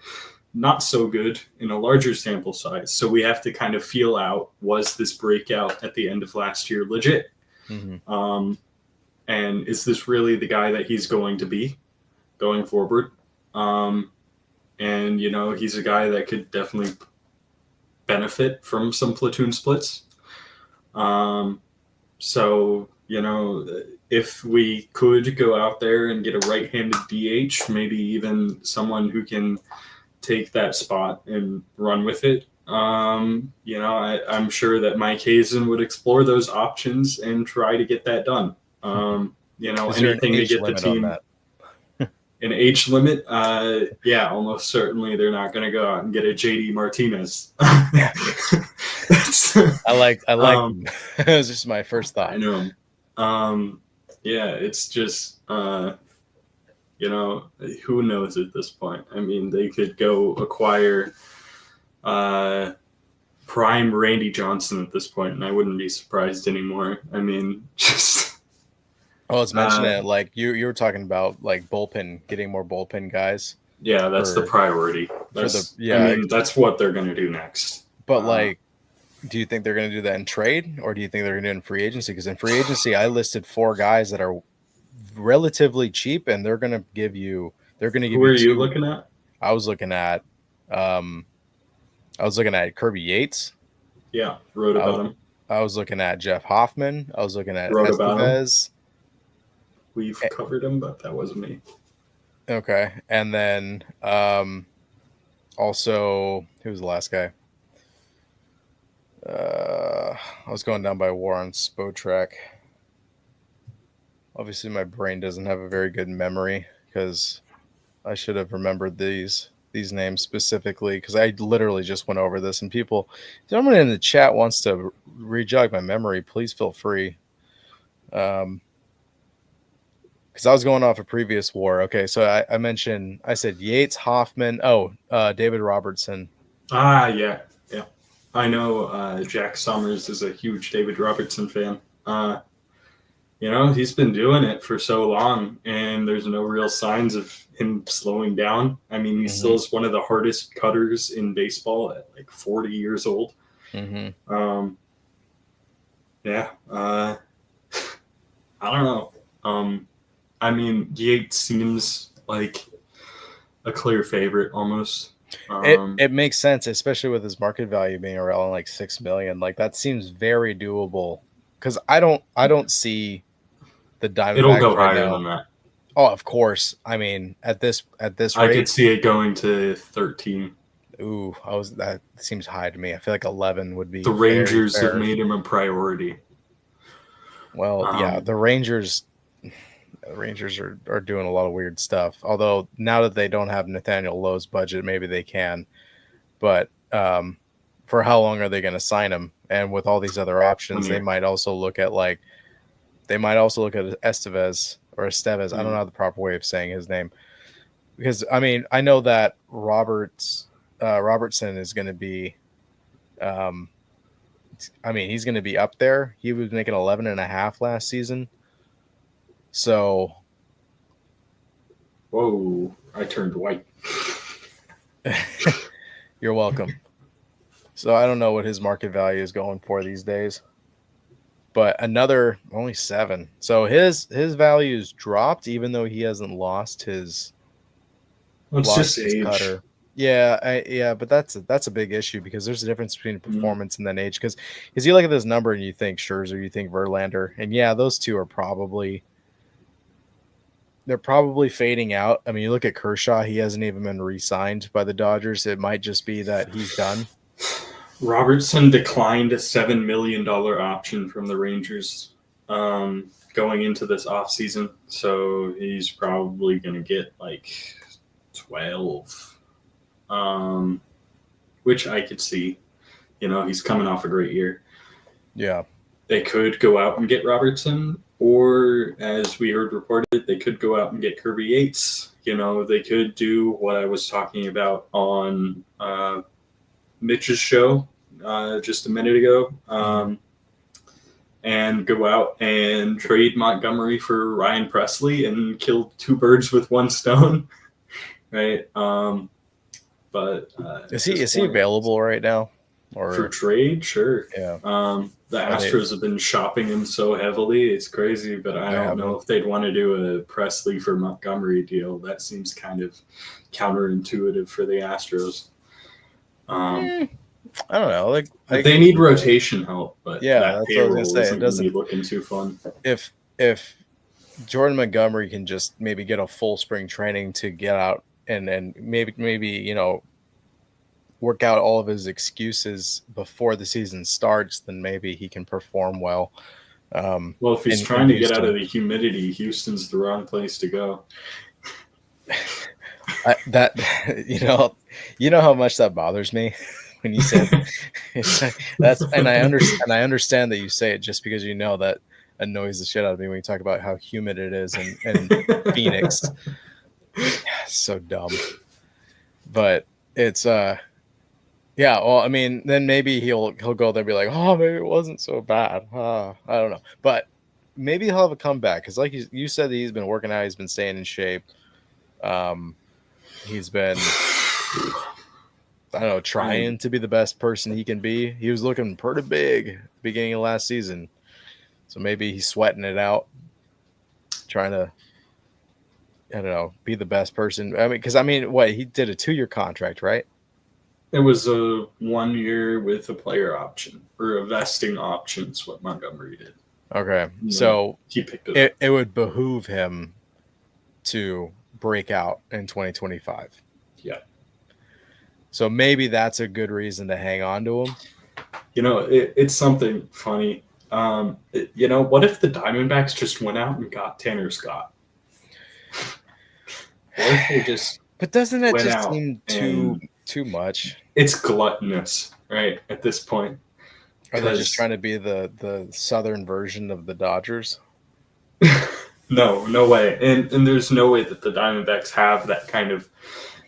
not so good in a larger sample size. So we have to kind of feel out, was this breakout at the end of last year legit? And is this really the guy that he's going to be going forward? and he's a guy that could definitely benefit from some platoon splits. So if we could go out there and get a right-handed DH, maybe even someone who can take that spot and run with it. I'm sure that Mike Hazen would explore those options and try to get that done. Is there an Anything to age get the limit on team that? an age limit. Yeah, almost certainly they're not going to go out and get a JD Martinez. I like Um, it was just my first thought. I know. Yeah, it's just who knows at this point. I mean, they could go acquire prime Randy Johnson at this point, and I wouldn't be surprised anymore. I mean, just Oh, let's mention it. Like you were talking about like bullpen, getting more bullpen guys. Yeah, that's the priority. That's that's what they're going to do next. But like, do you think they're going to do that in trade, or do you think they're going to do it in free agency? Because in free agency, I listed 4 guys that are relatively cheap, and they're going to give you. They're going to give Who you. Who are you looking at? I was looking at Kirby Yates. Yeah, wrote about him. I was looking at Jeff Hoffman. I was looking at wrote about him. We've covered him, but that wasn't me. Okay, and then also, who was the last guy? I was going down by Warren Spotrack. Obviously, my brain doesn't have a very good memory because I should have remembered these names specifically because I literally just went over this. And people, if someone in the chat wants to re-jog my memory, please feel free. Because I was going off a previous war. Okay, so I said Yates, Hoffman. David Robertson. Yeah. I know Jack Summers is a huge David Robertson fan. He's been doing it for so long, and there's no real signs of him slowing down. I mean, he still is one of the hardest cutters in baseball at like 40 years old. Mm-hmm. Yeah. I don't know. I mean, Yates seems like a clear favorite almost. It makes sense, especially with his market value being around like $6 million. Like that seems very doable. Because I don't see the Diamondbacks. It'll go higher than that. Oh, of course. I mean, at this rate, I could see it going to 13. Ooh, that seems high to me. I feel like 11 would be. The Rangers have made him a priority. Well, yeah, the Rangers are doing a lot of weird stuff. Although now that they don't have Nathaniel Lowe's budget, maybe they can. But for how long are they going to sign him? And with all these other options, they might also look at Estevez or Estevez. I don't know the proper way of saying his name. Because I mean, I know that Robertson is going to be he's going to be up there. He was making 11.5 last season. So, whoa! I turned white. You're welcome. So I don't know what his market value is going for these days, but only 7. So his value's dropped, even though he hasn't lost his. It's just age. Cutter. Yeah, but that's a big issue because there's a difference between performance and then age. Because you look at this number and you think Scherzer, you think Verlander, and yeah, those two are probably fading out. I mean, you look at Kershaw; he hasn't even been re-signed by the Dodgers. It might just be that he's done. Robertson declined a $7 million option from the Rangers going into this offseason, so he's probably going to get like 12, which I could see. He's coming off a great year. Yeah. They could go out and get Robertson, or as we heard reported, they could go out and get Kirby Yates. They could do what I was talking about on Mitch's show just a minute ago, and go out and trade Montgomery for Ryan Presley and kill 2 birds with 1 stone. Right. But is he available right now? For Or trade, sure. yeah, The are they? Astros have been shopping him so heavily, it's crazy, but I They don't know haven't. if they'd want to do a Presley for Montgomery deal. That seems kind of counterintuitive for the Astros. Um, Eh, I don't know. Like I they can need see both. rotation help, but Yeah, that that's what I was gonna payroll say. It isn't going to be doesn't. looking too fun. If Jordan Montgomery can just maybe get a full spring training to get out and maybe work out all of his excuses before the season starts, then maybe he can perform well. Well, if he's In trying to get out of Houston. the humidity, Houston's the wrong place to go. That you know how much that bothers me when you say that's and I understand that you say it just because you know that annoys the shit out of me when you talk about how humid it is in Phoenix. It's so dumb. But it's yeah, well, I mean, then maybe he'll go there and be like, oh, maybe it wasn't so bad. I don't know. But maybe he'll have a comeback because like you said that he's been working out, he's been staying in shape. Um he's been I don't know, I trying to be the best person he can be. He was looking pretty big at the beginning of last season. So maybe he's sweating it out, trying to, I don't know, be the best person. I mean, because what he did a 2-year contract, right? It was a 1 year with a player option or a vesting option is what Montgomery did. Okay. And then So he picked it up. it would behoove him to break out in 2025. Yeah. So maybe that's a good reason to hang on to him. It's something funny. What if the Diamondbacks just went out and got Tanner Scott? What if they just But doesn't that went just out seem and too much? it's gluttonous, right? At this point, Are they just because trying to be the southern version of the Dodgers? no way, and there's no way that the Diamondbacks have that kind of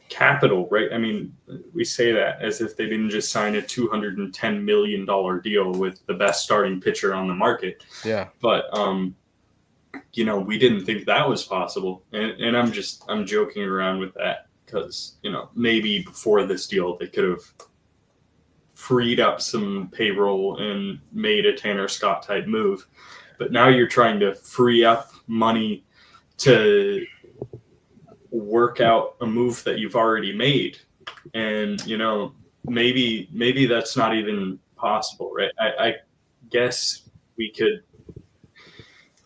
capital, right? I mean, we say that as if they didn't just sign a $210 million deal with the best starting pitcher on the market, Yeah. but we didn't think that was possible, and I'm joking around with that because maybe before this deal they could have freed up some payroll and made a Tanner Scott type move. But now you're trying to free up money to work out a move that you've already made. And, maybe that's not even possible, right? I guess we could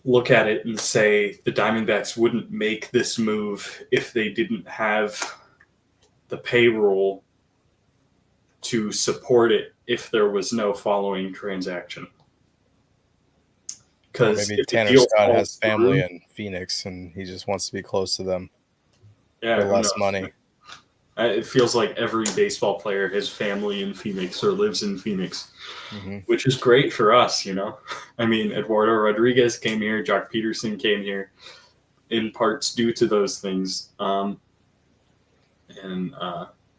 look at it and say the Diamondbacks wouldn't make this move if they didn't have the payroll to support it if there was no following transaction. Or Because maybe if the Tanner deal Scott has falls family through, in Phoenix and he just wants to be close to them yeah, for who less knows? money. It feels like every baseball player has family in Phoenix or lives in Phoenix, Hmm. which is great for us, I mean, Eduardo Rodriguez came here, Jock Peterson came here, in parts due to those things. And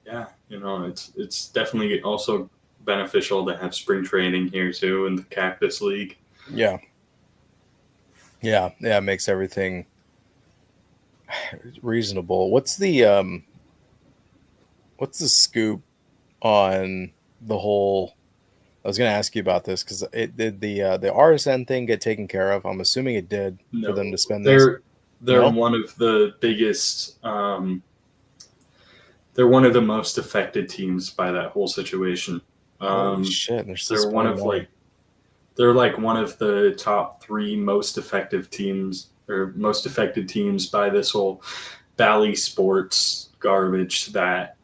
yeah, it's definitely also beneficial to have spring training here too in the Cactus League. Yeah. Yeah. Yeah. It makes everything reasonable. What's the scoop on the whole? I was going to ask you about this because it did the RSN thing get taken care of? I'm assuming it did for them No, to spend this. they're No. one of the biggest. They're one of the most affected teams by that whole situation. Holy Um, shit! They're still they're one spending of money. they're like one of the top three most effective teams or most affected teams by this whole Bally Sports garbage that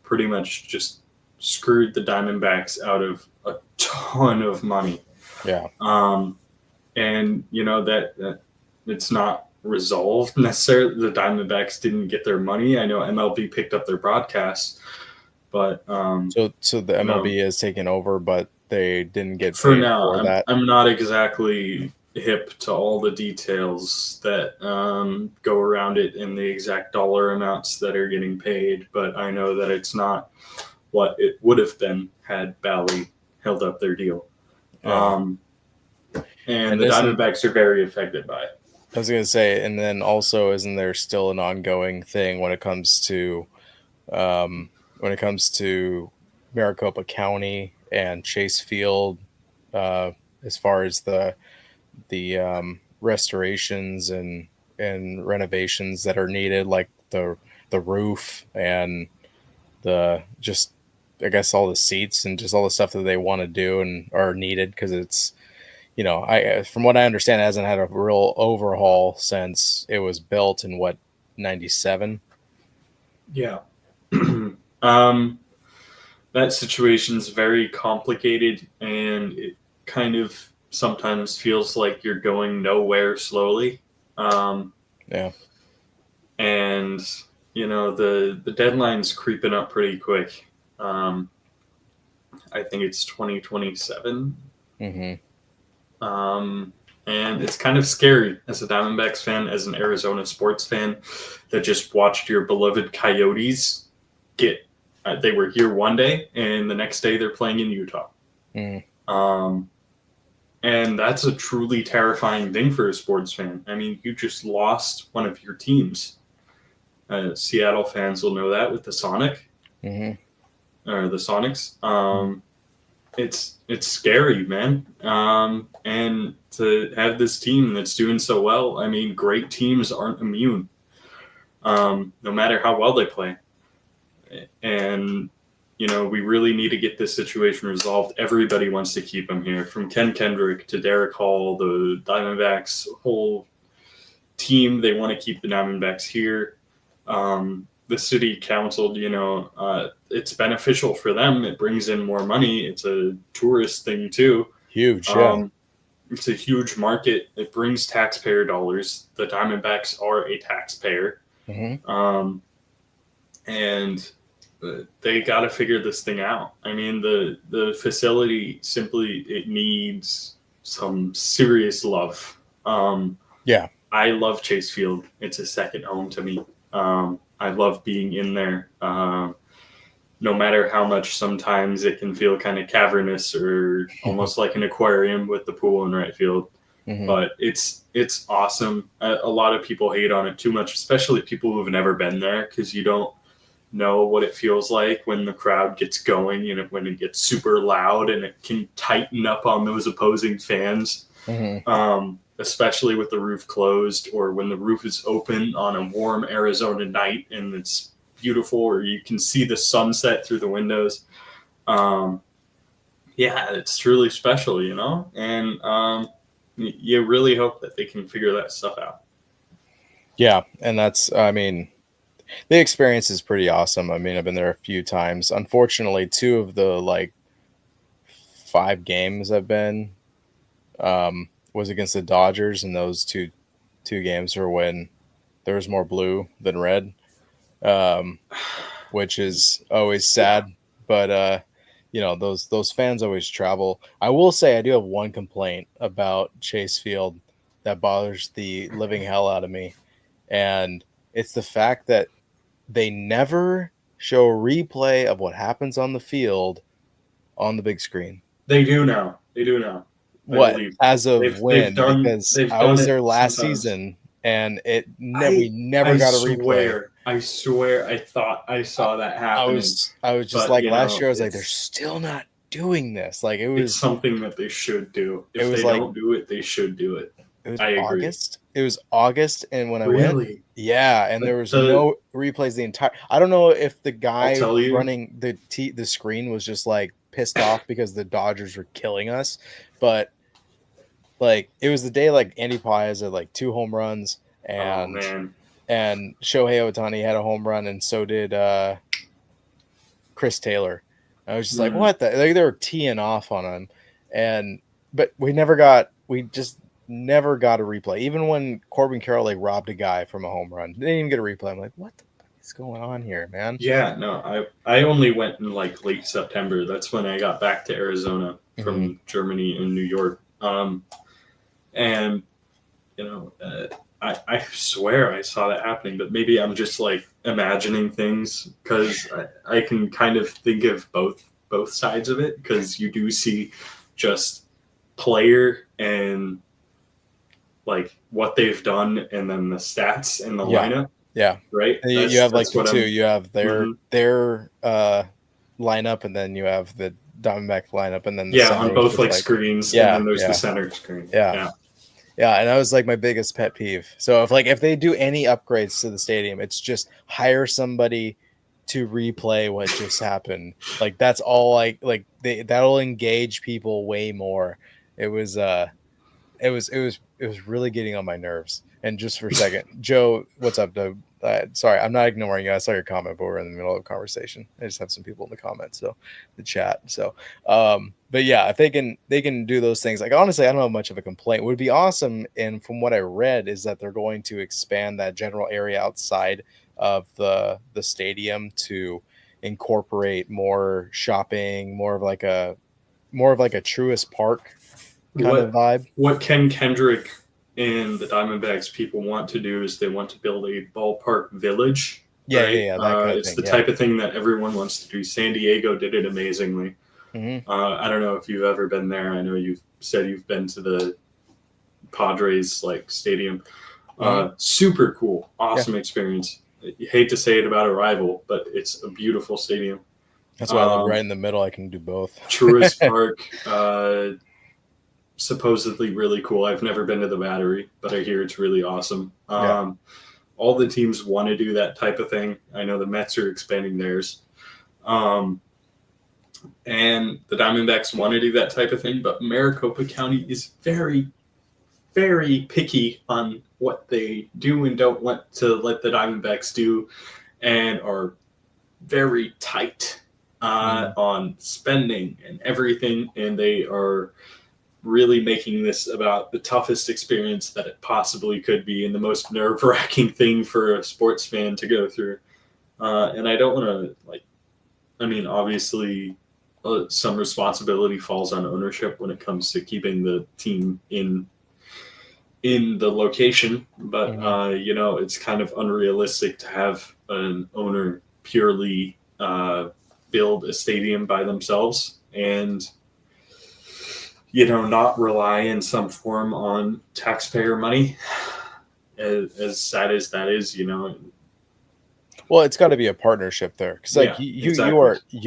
pretty much just screwed the Diamondbacks out of a ton of money. Yeah. Um, and that it's not resolved necessarily. The Diamondbacks didn't get their money. I know MLB picked up their broadcasts, but So the MLB is taking over, but they didn't get for paid now, for that. I'm not exactly hip to all the details that go around it and the exact dollar amounts that are getting paid, but I know that it's not what it would have been had Bally held up their deal. Yeah. And And the isn't Diamondbacks are very affected by it. I was gonna say, and then also, isn't there still an ongoing thing when it comes to Maricopa County and Chase Field, uh, as far as the restorations and renovations that are needed, like the roof and the just I guess all the seats and just all the stuff that they want to do and are needed because it's I from what I understand it hasn't had a real overhaul since it was built in what 97. Yeah. um, that situation's very complicated, and it kind of sometimes feels like you're going nowhere slowly. Um, Yeah. and the deadline's creeping up pretty quick. Um, I think it's 2027. Hmm. Um, and it's kind of scary as a Diamondbacks fan, as an Arizona sports fan, that just watched your beloved Coyotes get. They were here one day, and the next day they're playing in Utah. Mm. Um, and that's a truly terrifying thing for a sports fan. I mean, you just lost one of your teams. Seattle fans will know that with the Sonic Hmm. or the Sonics. It's scary, man. And to have this team that's doing so well, I mean, great teams aren't immune, no matter how well they play. And we really need to get this situation resolved. Everybody wants to keep him here, from Ken Kendrick to Derek Hall, the Diamondbacks whole team. They want to keep the Diamondbacks here. The city council, it's beneficial for them. It brings in more money. It's a tourist thing too. Huge. Yeah. Um, it's a huge market. It brings taxpayer dollars. The Diamondbacks are a taxpayer, Hmm. and they got to figure this thing out. I mean, the facility simply, it needs some serious love. Yeah. I love Chase Field. It's a second home to me. I love being in there. No matter how much sometimes it can feel kind of cavernous or almost like an aquarium with the pool in right field. Hmm. But it's awesome. A lot of people hate on it too much, especially people who've never been there, because you don't know what it feels like when the crowd gets going and when it gets super loud, and it can tighten up on those opposing fans. Hmm. Especially with the roof closed, or when the roof is open on a warm Arizona night and it's beautiful, or you can see the sunset through the windows. Um, yeah, it's truly special, and you really hope that they can figure that stuff out. Yeah, and I mean, the experience is pretty awesome. I mean, I've been there a few times. Unfortunately, two of the like 5 games I've been was against the Dodgers, and those two games were when there was more blue than red, um, which is always sad. But those fans always travel. I will say I do have one complaint about Chase Field that bothers the living hell out of me, and it's the fact that they never show a replay of what happens on the field on the big screen. They do now. They do now. I What believe as of they've when? done Because they've I done was it there last sometimes. season and we I never I got a replay. swear I thought I I, saw that I happening, was I was just but like last year. I was like, they're it's still not doing this. Like it's something that they should do. it If was they like don't do it, they should do it. it was I agree. August. It was August, and when I went, Really? yeah, and But there was no replays the entire. I don't know if the I'll guy tell you. running the screen was just like pissed off because the Dodgers were killing us, but like it was the day like Andy Paez had like 2 home runs Oh and man. Shohei Ohtani had a home run and so did Chris Taylor. I was just like, Mm. what the? Like, they were teeing off on him, and but we just never got a replay. Even when Corbin Carroll like robbed a guy from a home run, didn't even get a replay. I'm like, what the fuck is going on here, man? Yeah, no, I only went in like late September. That's when I got back to Arizona Hmm. from Germany and New York. And you know, I swear I saw that happening, but maybe I'm just like imagining things, because I can kind of think of both sides of it, because you do see just player and like what they've done, and then the stats and the Yeah, lineup, yeah. right? And you That's have like that's the what two. I'm. You have Mhm. their lineup, and then you have the Diamondback lineup, and then the Yeah, on center is both just like like, screens, and yeah, then there's the yeah, center screen. yeah. Yeah. Yeah, and that was like my biggest pet peeve. So if they do any upgrades to the stadium, it's just hire somebody to replay what just happened. Like that's all like that'll engage people way more. It was it was really getting on my nerves. And just for a second, Joe, what's up, Doug? Sorry, I'm not ignoring you. I saw your comment, but we're in the middle of a conversation. I just have some people in the comments, so the chat. So, but yeah, if they can do those things. Like honestly, I don't have much of a complaint. What would be awesome, and from what I read, is that they're going to expand that general area outside of the stadium to incorporate more shopping, more of like a Truist Park kind of What vibe. what Ken Kendrick and the Diamondbacks people want to do is they want to build a ballpark village, Yeah, yeah, right? yeah, that kind of It's thing. the Yeah. type of thing that everyone wants to do. San Diego did it amazingly. Hmm. I don't know if you've ever been there. I know you've said you've been to the Padres like stadium. Hmm. Super cool, Yeah, awesome experience. You hate to say it about a rival, but it's a beautiful stadium. that's why I live right Um, in the middle. I can do both. Truist Park, supposedly really cool. I've never been to the Battery, but I hear it's really awesome. Yeah. All the teams want to do that type of thing. I know the Mets are expanding theirs. Um, and the Diamondbacks want to do that type of thing, but Maricopa County is very, very picky on what they do and don't want to let the Diamondbacks do, and are very tight Mm. on spending and everything. And they are really making this about the toughest experience that it possibly could be and the most nerve wracking thing for a sports fan to go through. And I don't want to, like, I mean, obviously, some responsibility falls on ownership when it comes to keeping the team in the location, but Hmm. it's kind of unrealistic to have an owner purely build a stadium by themselves and not rely in some form on taxpayer money. As sad as that is. Well, it's got to be a partnership there, because like Yeah, you exactly.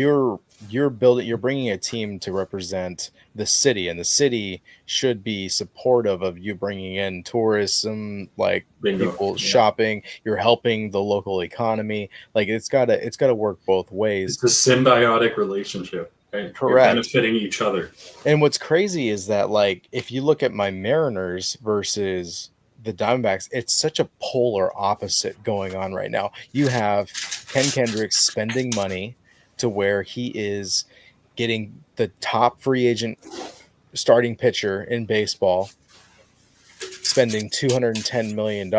are you're building you're bringing a team to represent the city, and the city should be supportive of you bringing in tourism, like Bingo. people Yeah, shopping. You're helping the local economy. Like it's gotta work both ways. it's a symbiotic relationship. Right? You're Correct. benefiting each other. And what's crazy is that, like, if you look at my Mariners versus the Diamondbacks, it's such a polar opposite going on right now. You have Ken Kendricks spending money to where he is getting the top free agent starting pitcher in baseball, spending $210 million.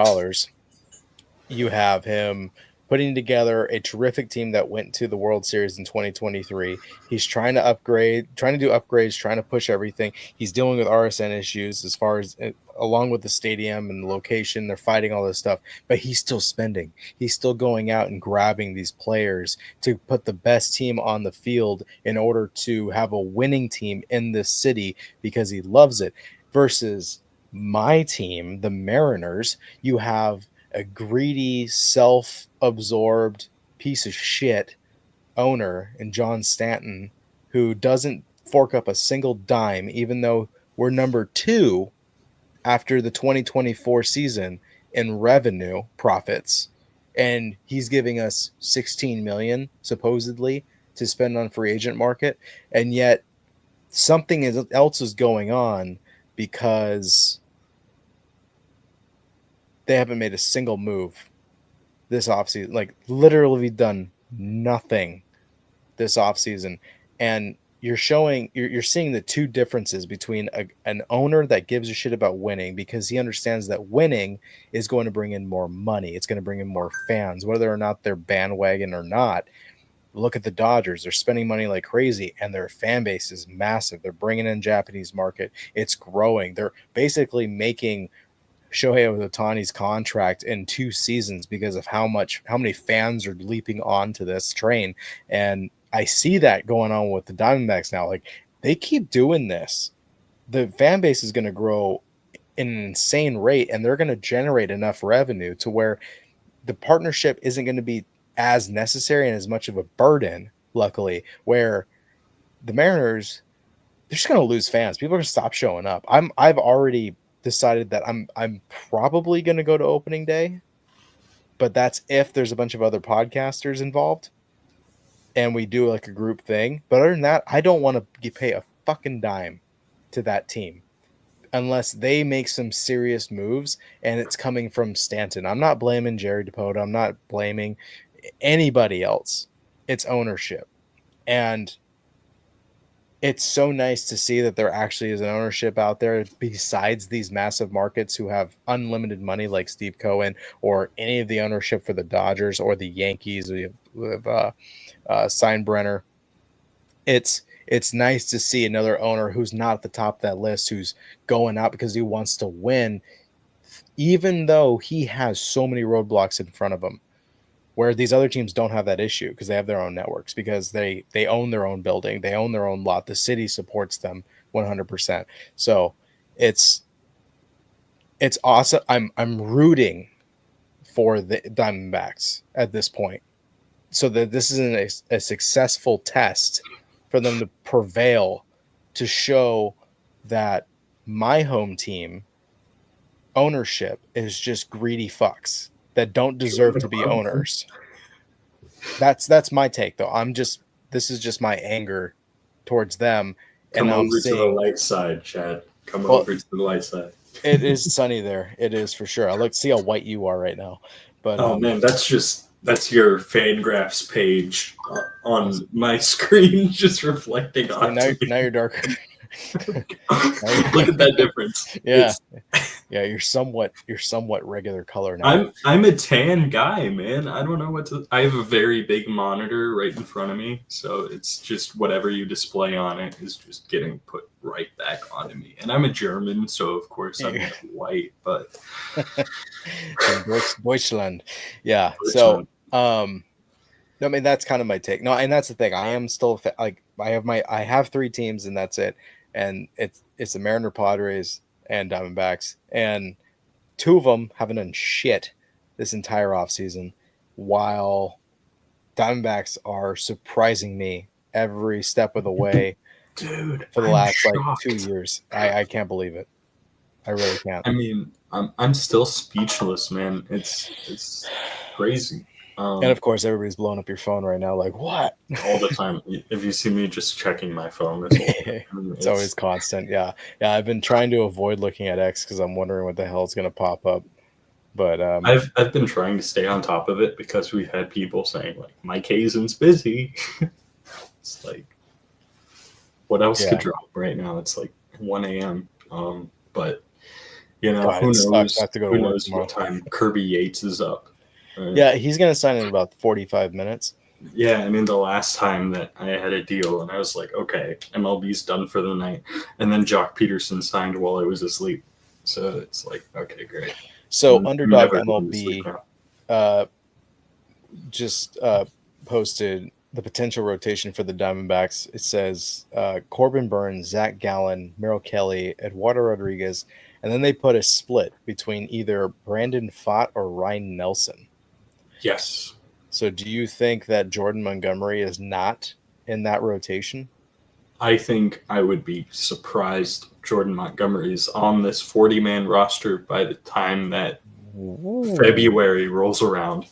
You have him putting together a terrific team that went to the World Series in 2023. He's trying to upgrade, trying to do upgrades, trying to push everything. He's dealing with RSN issues as far as along with the stadium and the location. They're fighting all this stuff, but he's still spending. He's still going out and grabbing these players to put the best team on the field in order to have a winning team in this city because he loves it. Versus my team, the Mariners, you have a greedy, self absorbed piece of shit owner in John Stanton who doesn't fork up a single dime, even though we're number two after the 2024 season in revenue profits. And he's giving us 16 million supposedly to spend on free agent market. And yet else is going on because they haven't made a single move this offseason. Like literally done nothing this offseason. And you're seeing the two differences between an owner that gives a shit about winning because he understands that winning is going to bring in more money. It's going to bring in more fans, whether or not they're bandwagon or not. Look at the Dodgers. They're spending money like crazy and their fan base is massive. They're bringing in Japanese market. It's growing. They're basically making Shohei Ohtani's contract in 2 seasons because of how many fans are leaping onto this train. And I see that going on with the Diamondbacks now. Like they keep doing this, the fan base is going to grow in an insane rate, and they're going to generate enough revenue to where the partnership isn't going to be as necessary and as much of a burden luckily, where the Mariners, they're just gonna lose fans. People are gonna stop showing up. I've already decided that I'm probably gonna go to opening day, but that's if there's a bunch of other podcasters involved and we do like a group thing. But other than that, I don't want to pay a fucking dime to that team unless they make some serious moves and it's coming from Stanton. I'm not blaming Jerry DePota. I'm not blaming anybody else. It's ownership. And it's so nice to see that there actually is an ownership out there besides these massive markets who have unlimited money like Steve Cohen or any of the ownership for the Dodgers or the Yankees with Steinbrenner. It's nice to see another owner who's not at the top of that list, who's going out because he wants to win, even though he has so many roadblocks in front of him. Where these other teams don't have that issue because they have their own networks, because they own their own building, they own their own lot. The city supports them 100%. So it's awesome. I'm rooting for the Diamondbacks at this point, so that this is a successful test for them to prevail, to show that my home team ownership is just greedy fucks that don't deserve to be owners. That's my take, though. This is just my anger towards them. Come And I'm over to the seeing, light side, Chad. Come well, over to the light side. it is sunny there. It is for sure. I look, see how white you are right now. But Oh man, that's your Fangraphs page on my screen, just reflecting on. now you're darker. Look at that difference. Yeah, yeah. You're somewhat regular color now. I'm a tan guy, man. I don't know what to. I have a very big monitor right in front of me, so it's just whatever you display on it is just getting put right back onto me. And I'm a German, so of course I'm white. But Deutschland, yeah. So, I mean, that's kind of my take. No, and that's the thing. I am still like I have 3 teams, and that's it. And it's the Mariner, Padres, and Diamondbacks, and 2 of them haven't done shit this entire offseason, while Diamondbacks are surprising me every step of the way, dude, for the I'm last shocked. like 2 years. I can't believe it. I really can't. I mean, I'm still speechless, man. It's crazy. And of course, everybody's blowing up your phone right now, like, what? All the time. If you see me just checking my phone this whole time, it's always constant. Yeah. I've been trying to avoid looking at X because I'm wondering what the hell is going to pop up. But I've been trying to stay on top of it because we've had people saying like Mike Hazen's busy. It's like, what else could drop right now? It's like 1 a.m. But you know, God, who knows? I have to go to Who work knows tomorrow. what time Kirby Yates is up? Right? Yeah, he's going to sign in about 45 minutes. Yeah, I mean, the last time that I had a deal and I was like, okay, MLB's done for the night. And then Jock Peterson signed while I was asleep. So it's like, okay, great. So Underdog MLB just posted the potential rotation for the Diamondbacks. It says Corbin Burns, Zach Gallen, Merrill Kelly, Eduardo Rodriguez, and then they put a split between either Brandon Pfaadt or Ryan Nelson. Yes. So do you think that Jordan Montgomery is not in that rotation? I think I would be surprised if Jordan Montgomery is on this 40-man roster by the time that February rolls around.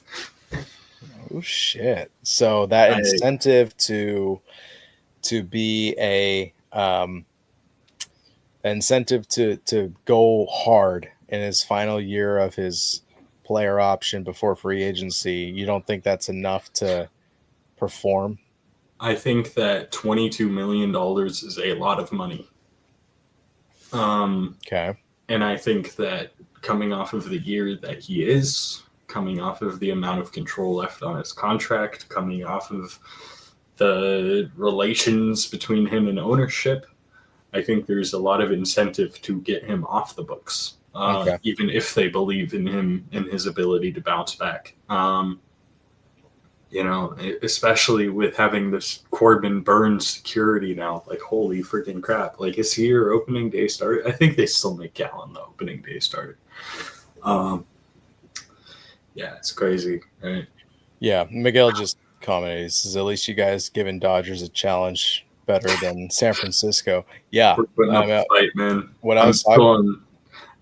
Oh shit! So that incentive to be a incentive to go hard in his final year of his player option before free agency, you don't think that's enough to perform? I think that $22 million is a lot of money. Okay. And I think that coming off of the year that he is, coming off of the amount of control left on his contract, coming off of the relations between him and ownership, I think there's a lot of incentive to get him off the books, even if they believe in him and his ability to bounce back. You know, especially with having this Corbin Burns security now, like, holy freaking crap. Like, is he your opening day starter? I think they still make Gallen the opening day starter. Yeah, it's crazy, right? Yeah, Miguel just commented. He says, at least you guys giving Dodgers a challenge better than San Francisco. Yeah. We're putting up a fight, man. What I was talking.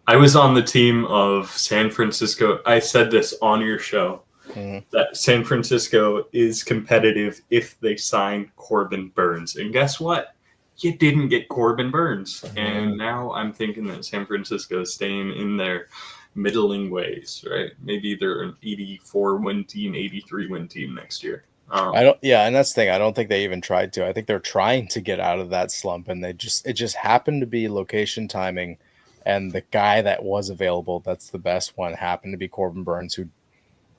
I was on the team of San Francisco. I said this on your show that San Francisco is competitive if they sign Corbin Burns. And guess what? You didn't get Corbin Burns. And now I'm thinking that San Francisco is staying in their middling ways, right? Maybe they're an 84 win team, 83 win team next year. And that's the thing. I don't think they even tried to. I think they're trying to get out of that slump, and it just happened to be location timing, and the guy that was available, that's the best one, happened to be Corbin Burns, who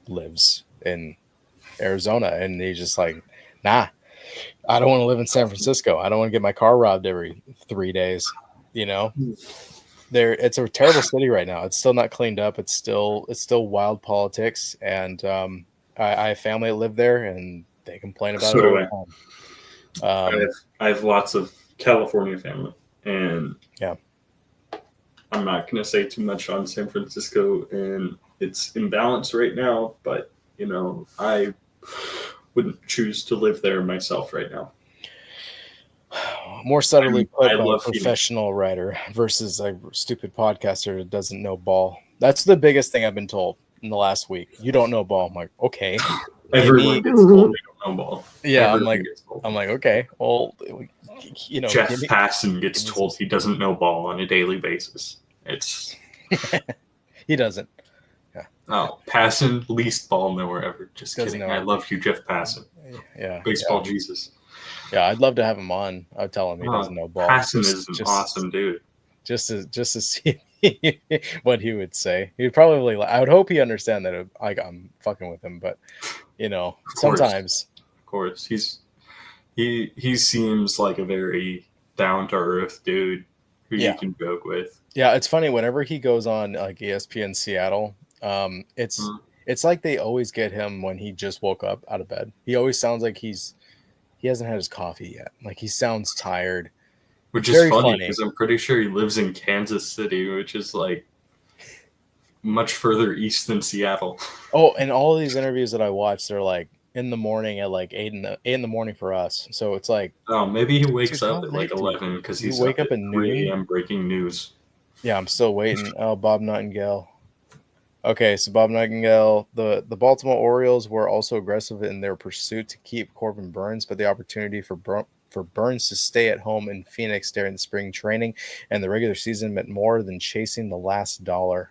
lives in Arizona, and he's just like, nah, I don't want to live in San Francisco. I don't want to get my car robbed every 3 days. It's a terrible city right now. It's still not cleaned up. It's still wild politics, and I have family that live there, and they complain about it all the time. I have lots of California family, and I'm not going to say too much on San Francisco and its imbalance right now, but I wouldn't choose to live there myself right now. More subtly put by a professional writer versus a stupid podcaster that doesn't know ball. That's the biggest thing I've been told in the last week. You don't know ball. I'm like, okay. Everyone gets told they don't know ball. Yeah, I'm like, okay. Well, Jeff Passan gets told he doesn't know ball on a daily basis. It's he doesn't. Yeah. Oh, Passan, least ball knower ever. Just kidding. I love you, Jeff Passan. Yeah. Baseball Jesus. Yeah, I'd love to have him on. I'd tell him he doesn't know ball. Passan is an awesome dude. Just to see what he would say. He'd probably. I would hope he understand that I'm fucking with him, but sometimes. Of course, he seems like a very down to earth dude who you can joke with. Yeah, it's funny whenever he goes on like ESPN Seattle. It's like they always get him when he just woke up out of bed. He always sounds like he hasn't had his coffee yet. Like he sounds tired. Which is funny because I'm pretty sure he lives in Kansas City, which is like much further east than Seattle. Oh, and all of these interviews that I watch, they're like in the morning at like 8 in the morning for us. So it's like, oh, maybe he wakes up at like 11 because he's wake up at 3 a.m. breaking news. Yeah, I'm still waiting. Oh, Bob Nightingale. Okay, so Bob Nightingale, the Baltimore Orioles were also aggressive in their pursuit to keep Corbin Burns, but the opportunity for Burns to stay at home in Phoenix during the spring training and the regular season meant more than chasing the last dollar.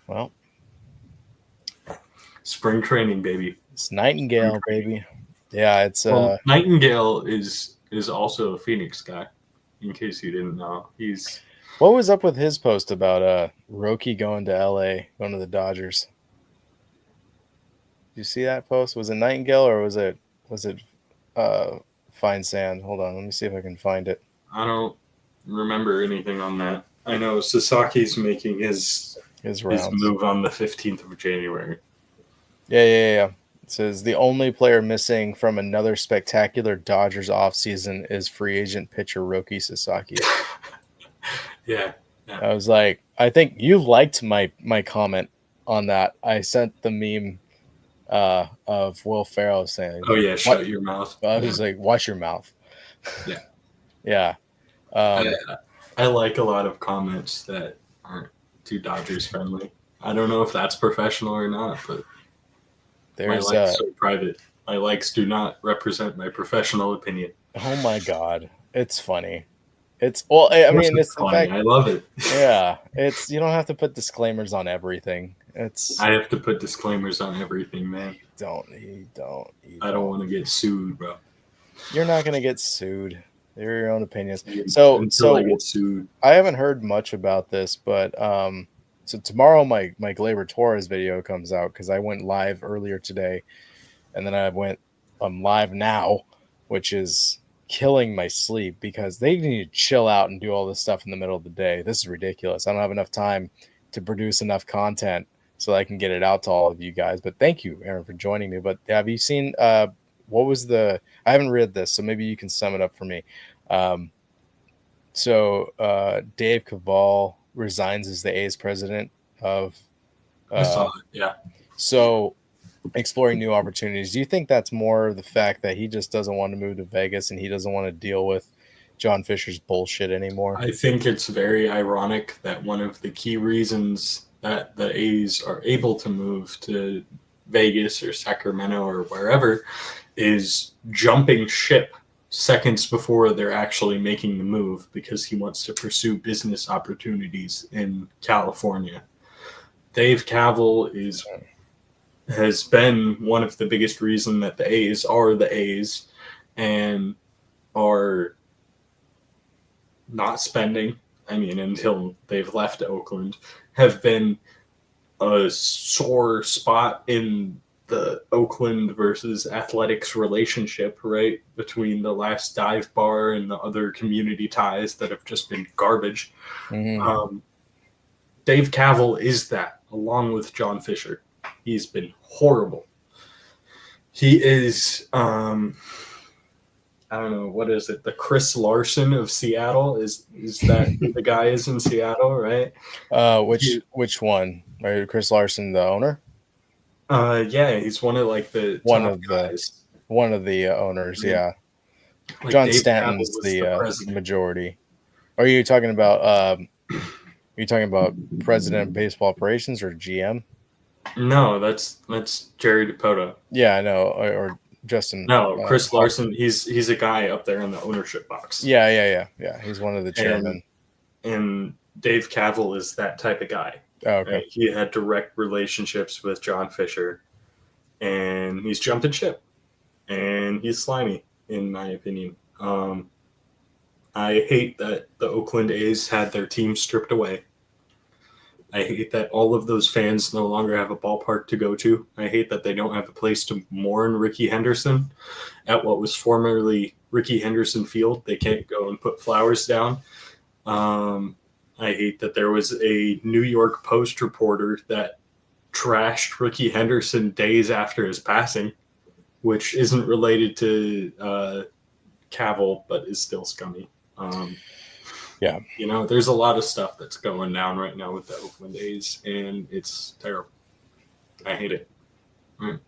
Well, spring training, baby. It's Nightingale, baby. Yeah, it's Nightingale is also a Phoenix guy. In case you didn't know, What was up with his post about Roki going to LA, going to the Dodgers? Did you see that post? Was it Nightingale or was it Fine Sand? Hold on, let me see if I can find it. I don't remember anything on that. I know Sasaki's making his move on the 15th of January. Yeah. It says the only player missing from another spectacular Dodgers offseason is free agent pitcher Roki Sasaki. Yeah. I was like, I think you liked my comment on that. I sent the meme of Will Ferrell saying, "Oh yeah, shut your mouth." I was like, "Watch your mouth." Yeah. Yeah. I like a lot of comments that aren't too Dodgers friendly. I don't know if that's professional or not, but my likes are private. My likes do not represent my professional opinion. Oh my god, it's funny. It's it's funny. The fact, I love it. Yeah, you don't have to put disclaimers on everything. I have to put disclaimers on everything, man. You don't. I don't want to get sued, bro. You're not gonna get sued. They're your own opinions. So I get sued. I haven't heard much about this, but so tomorrow my Gleyber Torres video comes out because I went live earlier today, and then I'm live now, which is killing my sleep because they need to chill out and do all this stuff in the middle of the day. This is ridiculous. I don't have enough time to produce enough content so I can get it out to all of you guys. But thank you, Aaron, for joining me. But have you seen what was I haven't read this, so maybe you can sum it up for me. So Dave Cavall resigns as the A's president of I saw it, yeah. So exploring new opportunities. Do you think that's more the fact that he just doesn't want to move to Vegas and he doesn't want to deal with John Fisher's bullshit anymore? I think it's very ironic that one of the key reasons that the A's are able to move to Vegas or Sacramento or wherever is jumping ship seconds before they're actually making the move because he wants to pursue business opportunities in California. Dave Kaval has been one of the biggest reason that the A's are the A's and are not spending, I mean, until they've left Oakland, have been a sore spot in the Oakland versus Athletics relationship, right? Between the last dive bar and the other community ties that have just been garbage. Mm-hmm. Dave Kaval is that, along with John Fisher. He's been horrible. He is, I don't know, what is it? The Chris Larson of Seattle? Is that who the guy is in Seattle, right? Which one? Chris Larson, the owner? Yeah, he's one of like the One top of guys. the owners, yeah. Like John Dave Kaval Stanton's was the the president. majority. Are you talking about president of baseball operations or GM? No, that's Jerry DePoto. Yeah, I know. Or Justin. No, Chris Larson. He's a guy up there in the ownership box. Yeah. He's one of the chairmen. And Dave Kaval is that type of guy. Oh, okay. Right? He had direct relationships with John Fisher, and he's jumping ship, and he's slimy, in my opinion. I hate that the Oakland A's had their team stripped away. I hate that all of those fans no longer have a ballpark to go to. I hate that they don't have a place to mourn Ricky Henderson at what was formerly Ricky Henderson Field. They can't go and put flowers down. I hate that there was a New York Post reporter that trashed Ricky Henderson days after his passing, which isn't related to Cavill, but is still scummy. Yeah. You know, there's a lot of stuff that's going down right now with the Oakland A's, and it's terrible. I hate it.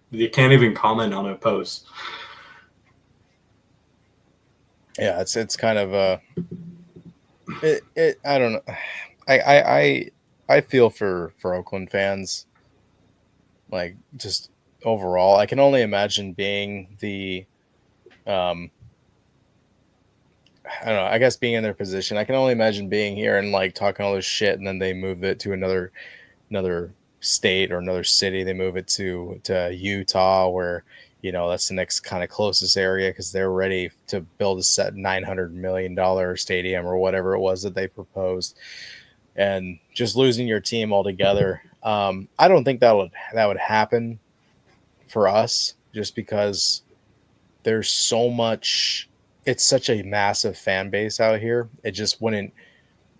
You can't even comment on a post. Yeah, it's kind of I don't know. I feel for Oakland fans, like just overall. I can only imagine being the I don't know, I guess being in their position. I can only imagine being here and like talking all this shit, and then they move it to another state or another city. They move it to Utah, where that's the next kind of closest area because they're ready to build a set $900 million stadium or whatever it was that they proposed, and just losing your team altogether. I don't think that would happen for us, just because there's so much. It's such a massive fan base out here. It just wouldn't,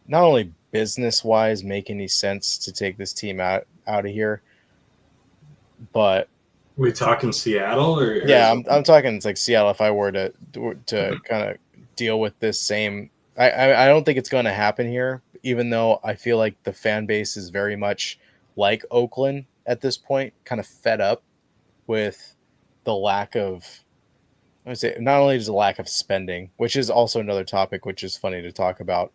not only business wise, make any sense to take this team out of here, but we talking Seattle or yeah, I'm talking. It's like Seattle. If I were to kind of deal with this same, I don't think it's going to happen here. Even though I feel like the fan base is very much like Oakland at this point, kind of fed up with the lack of. I would say not only is the lack of spending, which is also another topic, which is funny to talk about,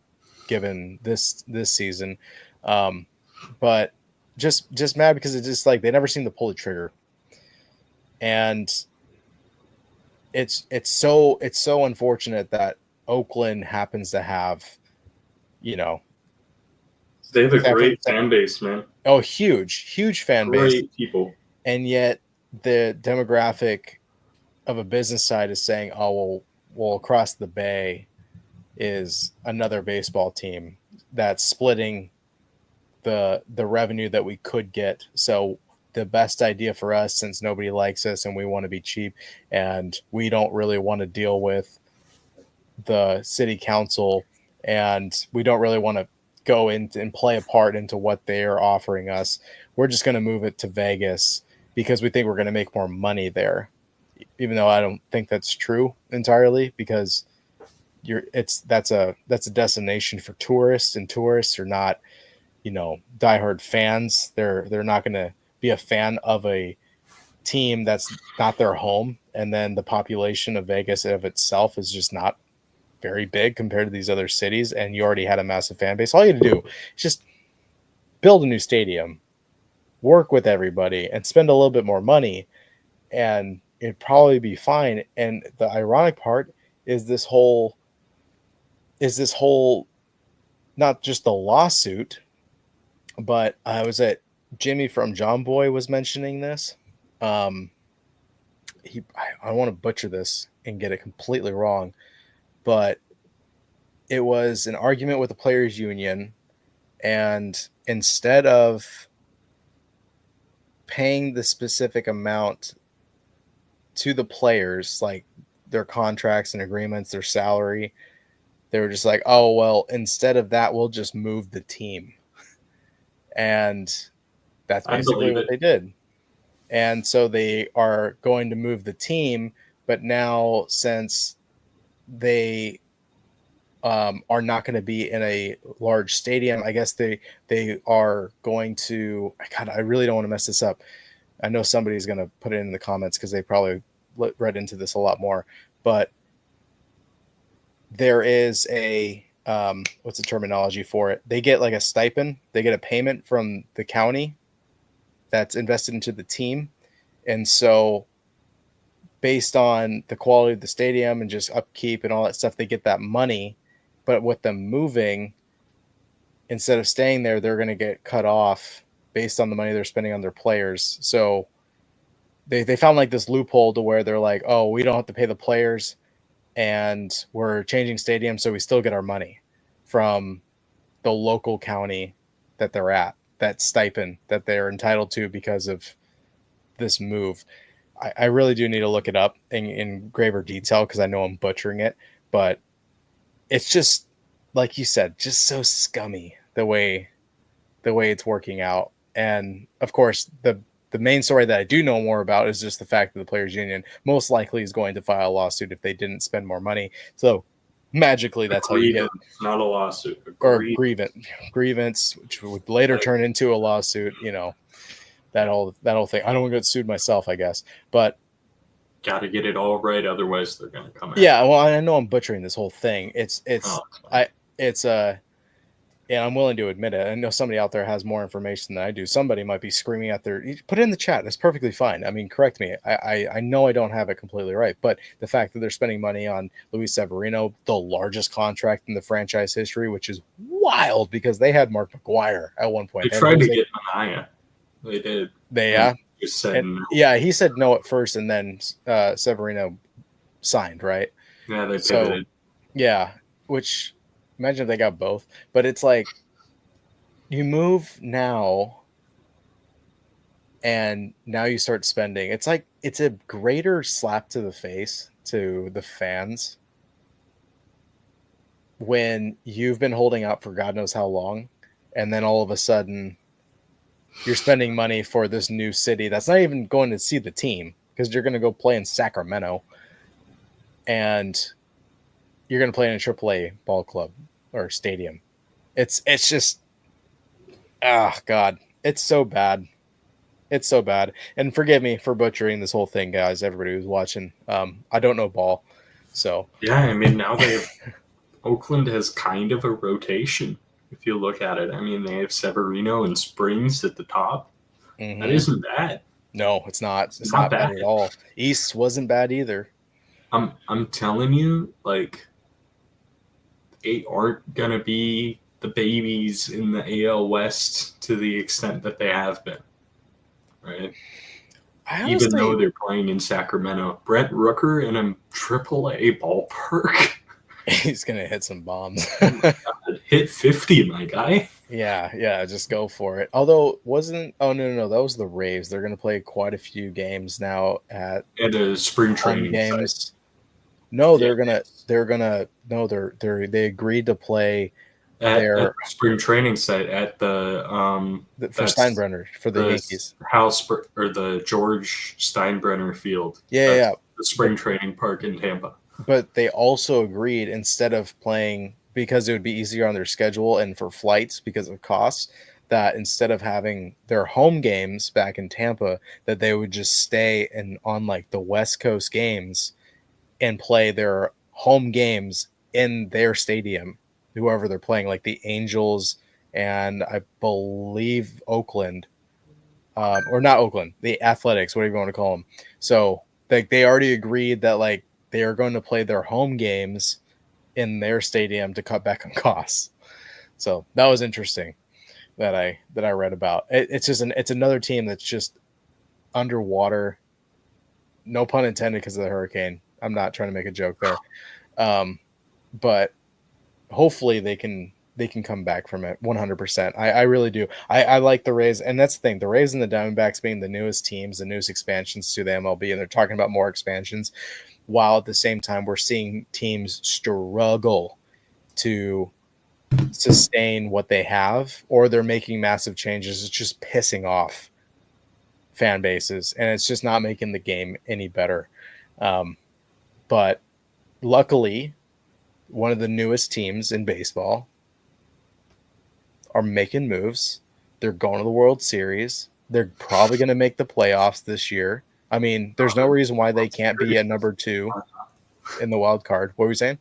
given this season, but just mad because it's just like they never seem to pull the trigger, and it's so unfortunate that Oakland happens to have, they have a great fan base, man. Oh, huge fan base, great people, and yet the demographic of a business side is saying, oh, well, across the bay is another baseball team that's splitting the revenue that we could get. So the best idea for us, since nobody likes us and we want to be cheap and we don't really want to deal with the city council and we don't really want to go in and play a part into what they're offering us, we're just going to move it to Vegas because we think we're going to make more money there. Even though I don't think that's true entirely, because that's a destination for tourists, and tourists are not, diehard fans. They're not going to be a fan of a team that's not their home, and then the population of Vegas of itself is just not very big compared to these other cities, and you already had a massive fan base. All you had to do is just build a new stadium, work with everybody, and spend a little bit more money, and it'd probably be fine. And the ironic part is this whole not just the lawsuit, but I was at Jimmy from John Boy was mentioning this. Um, I don't want to butcher this and get it completely wrong, but it was an argument with the players union, and instead of paying the specific amount to the players, like their contracts and agreements, their salary, they were just like, oh, well, instead of that, we'll just move the team. And that's I basically believe what it. they did. And so they are going to move the team, but now since they are not going to be in a large stadium, I guess they are going to. God, I really don't want to mess this up. I know somebody's going to put it in the comments because they probably read into this a lot more. But there is a what's the terminology for it? They get like a stipend. They get a payment from the county that's invested into the team, and so based on the quality of the stadium and just upkeep and all that stuff, they get that money. But with them moving, instead of staying there, they're going to get cut off based on the money they're spending on their players. So they found like this loophole to where they're like, oh, we don't have to pay the players, and we're changing stadiums, so we still get our money from the local county that they're at, that stipend that they're entitled to because of this move. I really do need to look it up in graver detail because I know I'm butchering it, but it's just like you said, just so scummy the way it's working out. And of course, the main story that I do know more about is just the fact that the players union most likely is going to file a lawsuit if they didn't spend more money. So magically, that's how you get, Not a lawsuit. or Agreed. grievance, which would later turn into a lawsuit. That whole thing. I don't want to get sued myself, I guess, but Got to get it all right, otherwise they're gonna come yeah. after. Well, I know I'm butchering this whole thing. Oh, it's fine. It's yeah, I'm willing to admit it. I know somebody out there has more information than I do. Somebody might be screaming out there. Put it in the chat. That's perfectly fine. I mean, correct me. I know I don't have it completely right, but the fact that they're spending money on Luis Severino, the largest contract in the franchise history, which is wild because they had Mark McGuire at one point. They They had tried to Jose- get Mania. They did. they And just said and no. yeah, he said no at first, and then Severino signed, right? Yeah, they So pivoted. yeah, which imagine if they got both. But it's like you move now and now you start spending. It's like it's a greater slap to the face to the fans when you've been holding out for God knows how long, and then all of a sudden you're spending money for this new city that's not even going to see the team because you're going to go play in Sacramento, and you're going to play in a AAA ball club or stadium. It's just, God, it's so bad. It's so bad. And forgive me for butchering this whole thing, guys. Everybody who's watching, I don't know ball, so Yeah, I mean now they have Oakland has kind of a rotation. If you look at it, I mean they have Severino and Springs at the top. That mhm. isn't bad. No, it's not. It's It's not not bad bad. at all. East wasn't bad either. I'm telling you, like they aren't gonna be the babies in the AL West to the extent that they have been, right? I Even though honestly, they're playing in Sacramento. Brent Rooker in a AAA ballpark. he's gonna hit some bombs. Oh my god, hit 50, my guy. Yeah, just go for it. Although wasn't oh no, that was the Rays. They're gonna play quite a few games now at At a spring home training site. games. No, Yeah, they're gonna no, they agreed to play at their the spring training site at the for that's Steinbrenner for the the Yankees. house or the George Steinbrenner Field. Yeah. That's the But spring training park in Tampa. but they also agreed instead of playing because it would be easier on their schedule and for flights because of costs that instead of having their home games back in Tampa, that they would just stay on like the West Coast games and play their home games in their stadium, whoever they're playing, like the Angels and I believe Oakland, or not Oakland, the Athletics, whatever you want to call them. So like they already agreed that like they are going to play their home games in their stadium to cut back on costs. So that was interesting that I read about. It's another team that's just underwater. No pun intended because of the hurricane. I'm not trying to make a joke there. But hopefully they can come back from it 100%. I really do. I like the Rays, and that's the thing. The Rays and the Diamondbacks being the newest teams, the newest expansions to the MLB, and they're talking about more expansions, while at the same time we're seeing teams struggle to sustain what they have, or they're making massive changes. It's just pissing off fan bases, and it's just not making the game any better. But luckily, one of the newest teams in baseball are making moves. They're going to the World Series. They're probably going to make the playoffs this year. I mean, there's no reason why they can't be at number 2 in the wild card. What were you saying?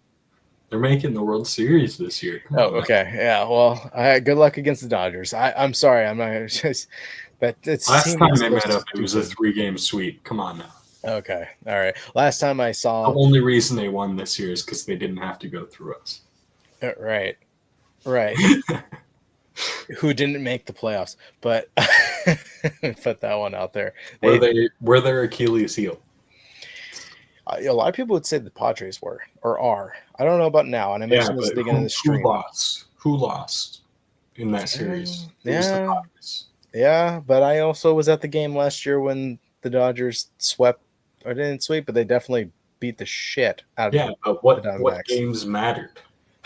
They're making the World Series this year. Oh, okay. Yeah. Well, good luck against the Dodgers. I'm sorry. I'm not just that. It's Last time they met up, stupid. it was a 3-game sweep. Come on now. Okay. All right. Last time I saw. The only reason they won this year is because they didn't have to go through us. Right. Who didn't make the playoffs, but put that one out there. Were their Achilles heel? A lot of people would say the Padres were or are. I don't know about now, and I mentioned this at the beginning of the stream. Who lost in that series? Yeah, but I also was at the game last year when the Dodgers swept, or didn't sweep, but they definitely beat the shit out of the Diamondbacks. But what games mattered?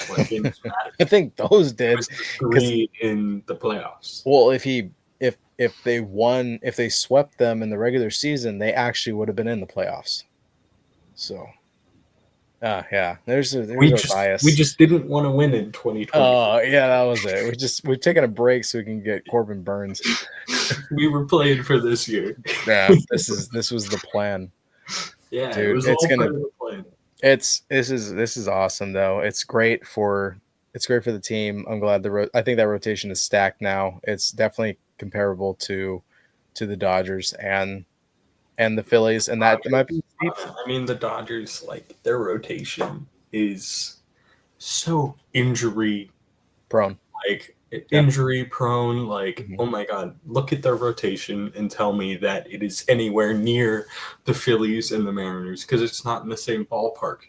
What games mattered? I think those did. 3 in the playoffs. Well, if they won, if they swept them in the regular season, they actually would have been in the playoffs. So, yeah, there's a bias. We just didn't want to win in 2020. Oh, yeah, that was it. We've taken a break so we can get Corbin Burns. We were playing for this year. Yeah, this was the plan. Yeah, dude, it was all part of the plan. This is awesome though. It's great for the team. I'm glad I think that rotation is stacked now. It's definitely comparable to the Dodgers and the Phillies, and that might be. I mean, the Dodgers, like, their rotation is so injury prone. Like, injury prone. Like, oh my God, look at their rotation and tell me that it is anywhere near the Phillies and the Mariners, because it's not in the same ballpark.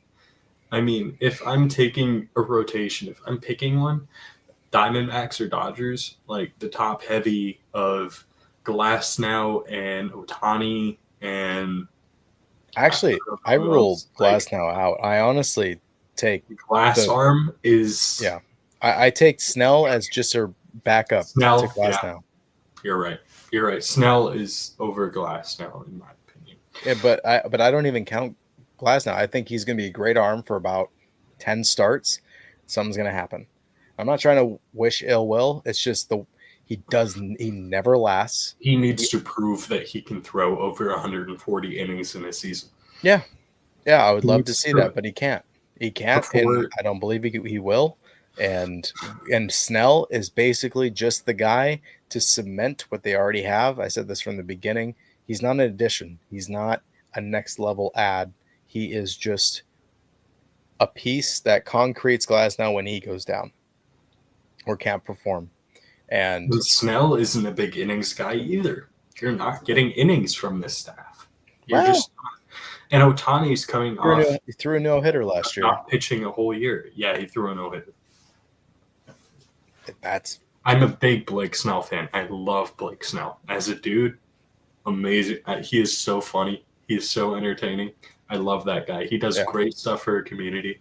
I mean, if I'm taking a rotation, if I'm picking one, Diamondbacks or Dodgers, like the top heavy of Glasnow and Ohtani and. Actually, I ruled Glasnow out. I honestly take Arm is. Yeah. I take Snell as just a backup to Glasnow. Yeah. You're right. Snell is over Glasnow, in my opinion. Yeah, but I don't even count Glasnow. I think he's going to be a great arm for about 10 starts. Something's going to happen. I'm not trying to wish ill will. It's just he never lasts. He needs to prove that he can throw over 140 innings in a season. Yeah. Yeah, I would love to see that, but he can't. He can't, and I don't believe he will. And Snell is basically just the guy to cement what they already have. I said this from the beginning. He's not an addition. He's not a next level add. He is just a piece that concretes Glasnow when he goes down or can't perform. And Snell isn't a big innings guy either. You're not getting innings from this staff. You're just not. And Ohtani's coming off. He threw a no-hitter last year. Not pitching a whole year. Yeah, he threw a no-hitter. I'm a big Blake Snell fan. I love Blake Snell. As a dude, amazing. He is so funny. He is so entertaining. I love that guy. He does great stuff for our community.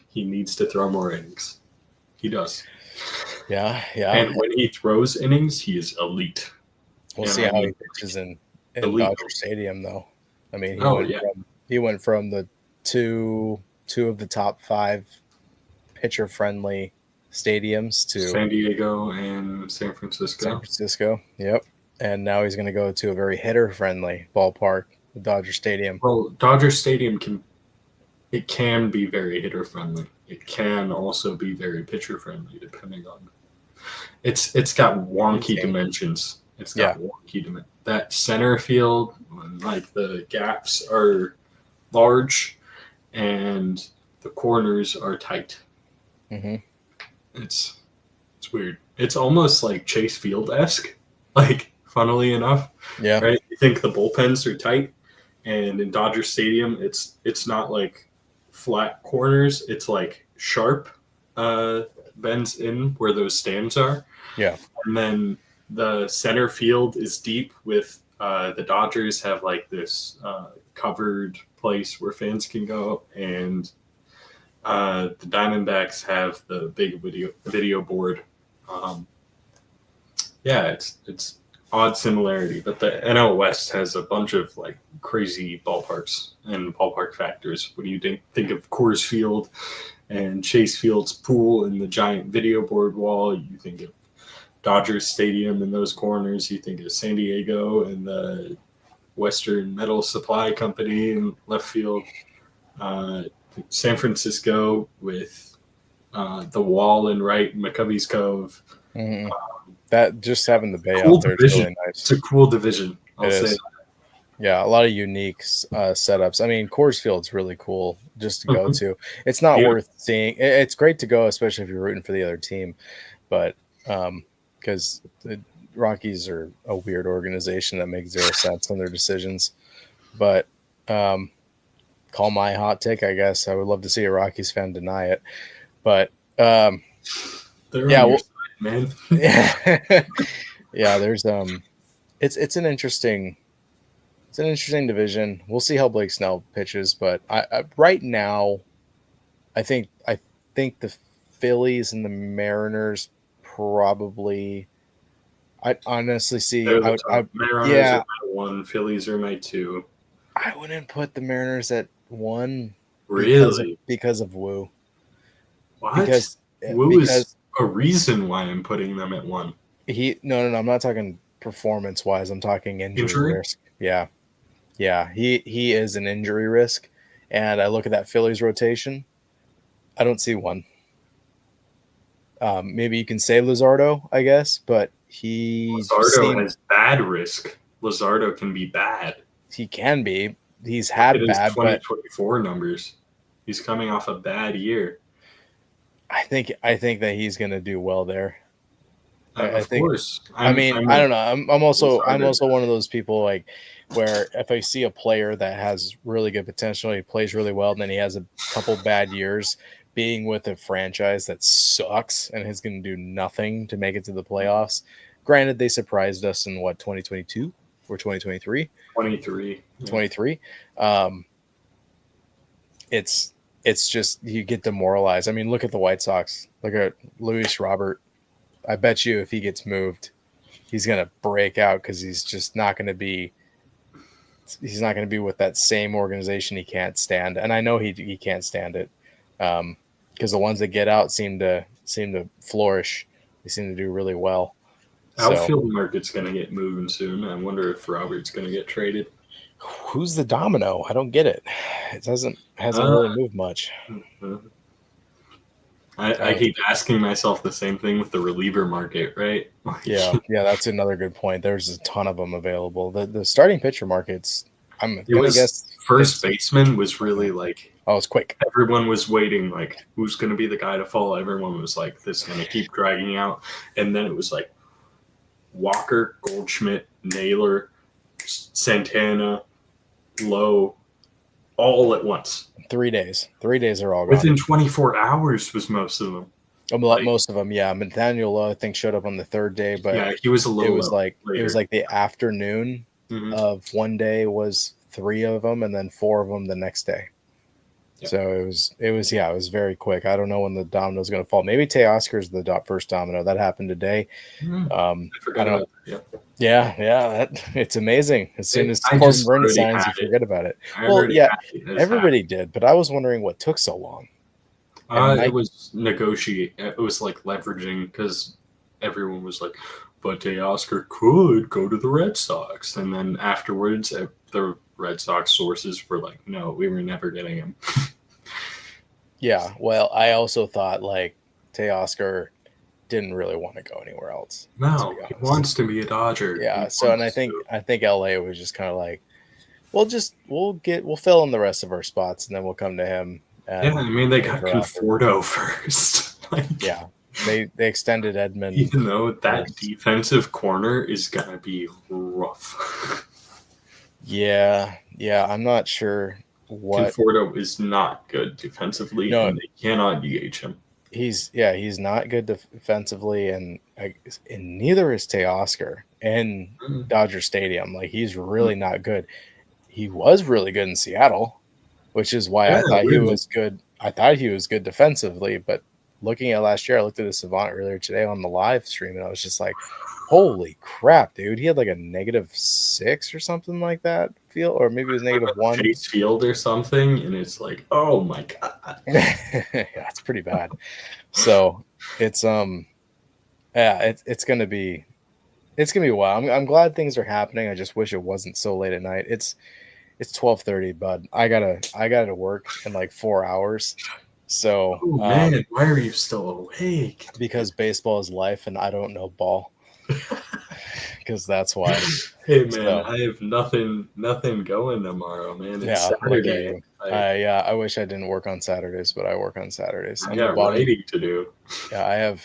He needs to throw more innings. He does. Yeah. And when he throws innings, he is elite. We'll see how he pitches in Dodger Stadium, though. I mean, he went from the two of the top 5 pitcher-friendly stadiums to San Diego and San San Francisco. Francisco. Yep. And now he's going to go to a very hitter-friendly ballpark, the Dodger Stadium. Well, Dodger Stadium can be very hitter friendly. It can also be very pitcher friendly, depending on it's got wonky Insane. dimensions. It's got wonky dimensions. That center field, like the gaps are large, and the corners are tight. Mm-hmm. It's weird. It's almost like Chase Field esque. Like, funnily enough, Yeah. right? You think the bullpens are tight, and in Dodger Stadium, it's not like flat corners. It's like sharp bends in where those stands are. Yeah. And then the center field is deep with the Dodgers have like this covered place where fans can go, and the Diamondbacks have the big video board. Yeah, it's odd similarity, but the NL West has a bunch of like crazy ballparks and ballpark factors. When you think of Coors Field and Chase Field's pool and the giant video board wall, you think of Dodgers Stadium in those corners. You think of San Diego and the Western Metal Supply Company in left field. San Francisco with the wall in right, McCovey's Cove. Mm-hmm. That just having the bay Cool out there is division. really nice. It's a cool division. I'll say that. Yeah, a lot of unique setups. I mean, Coors Field's really cool just to go to. It's not worth seeing. It's great to go, especially if you're rooting for the other team. But because the Rockies are a weird organization that makes zero sense on their decisions. But call my hot take, I guess. I would love to see a Rockies fan deny it. But yeah, man. Yeah, there's it's an interesting division. We'll see how Blake Snell pitches, but I right now I think the Phillies and the Mariners probably. I honestly see. Mariners are my one. Phillies are my two. I wouldn't put the Mariners at one. Really? Because of Wu. What? Wu is a reason why I'm putting them at one. No. I'm not talking performance wise. I'm talking injury risk. Yeah. He is an injury risk, and I look at that Phillies rotation. I don't see one. Maybe you can say Luzardo, I guess, but Luzardo has bad risk. Luzardo can be bad. He can be. He's had bad 2024 numbers. He's coming off a bad year. I think that he's going to do well there. Of course. I don't know. I'm also one of those people like where if I see a player that has really good potential, he plays really well, and then he has a couple bad years being with a franchise that sucks and is going to do nothing to make it to the playoffs. Granted, they surprised us in 2022 or 2023? 23. It's just you get demoralized. I mean, look at the White Sox. Look at Luis Robert. I bet you if he gets moved, he's going to break out because he's just not going to be. He's not going to be with that same organization he can't stand, and I know he can't stand it. Because the ones that get out seem to flourish. They seem to do really well. Outfield market's going to get moving soon. I wonder if Robert's going to get traded. Who's the domino? I don't get it. It hasn't really moved much. I keep asking myself the same thing with the reliever market, right? Yeah, that's another good point. There's a ton of them available. The starting pitcher markets, I'm going to guess first baseman was really like. Oh, it's quick. Everyone was waiting, like, who's going to be the guy to fall? Everyone was like, this is going to keep dragging out. And then it was like Walker, Goldschmidt, Naylor, Santana, Lowe, all at once. 3 days. 3 days are all gone. Within 24 hours was most of them. Most of them, yeah. Nathaniel Lowe, I think, showed up on the third day, but yeah, he was a little. It was like the afternoon of one day was 3 of them, and then 4 of them the next day. Yep. So it was very quick. I don't know when the domino is going to fall. Maybe Teoscar's the first domino. That happened today. I forgot about that. Yeah. It's amazing. As soon as Corbin Burns signs, you forget about it. Well, yeah, everybody did, but I was wondering what took so long. And It Mike, was negotiate. It was like leveraging because everyone was like, "But Teoscar could go to the Red Sox," and then afterwards, the Red Sox sources were like, "No, we were never getting him." yeah, well, I also thought like Teoscar didn't really want to go anywhere else, to be No, he honest. wants to be a Dodger. Yeah, He so and I wants think to. I think LA was just kind of like, we'll fill in the rest of our spots and then we'll come to him Yeah, and I mean they we'll got draft him. Conforto first. Like, Yeah, they extended Edmund even though that first. defensive corner is gonna be rough. Yeah, I'm not sure what. Conforto is not good defensively, No, and they cannot DH him. he's not good defensively, and neither is Teoscar in Mm, Dodger Stadium. Like he's mm. really not good. He was really good in Seattle, which is why Yeah, I thought he weirdly. was good. I thought he was good defensively, but looking at last year, I looked at the Savant earlier today on the live stream, and I was just like, "Holy crap, dude! He had like a -6 or something like that feel, or maybe it was -1." Chase Field or something, and it's like, oh my god. Yeah, it's pretty bad. So it's yeah, it's gonna be wild. I'm glad things are happening. I just wish it wasn't so late at night. It's 12:30, bud. I gotta work in like 4 hours. So Oh man, why are you still awake? because baseball is life and I don't know ball, because that's why. Hey man, So I have nothing going tomorrow, man. It's yeah, lucky Saturday. you. I Yeah, I wish I didn't work on Saturdays, but I work on Saturdays. I I'm the got bottom. writing to do. Yeah,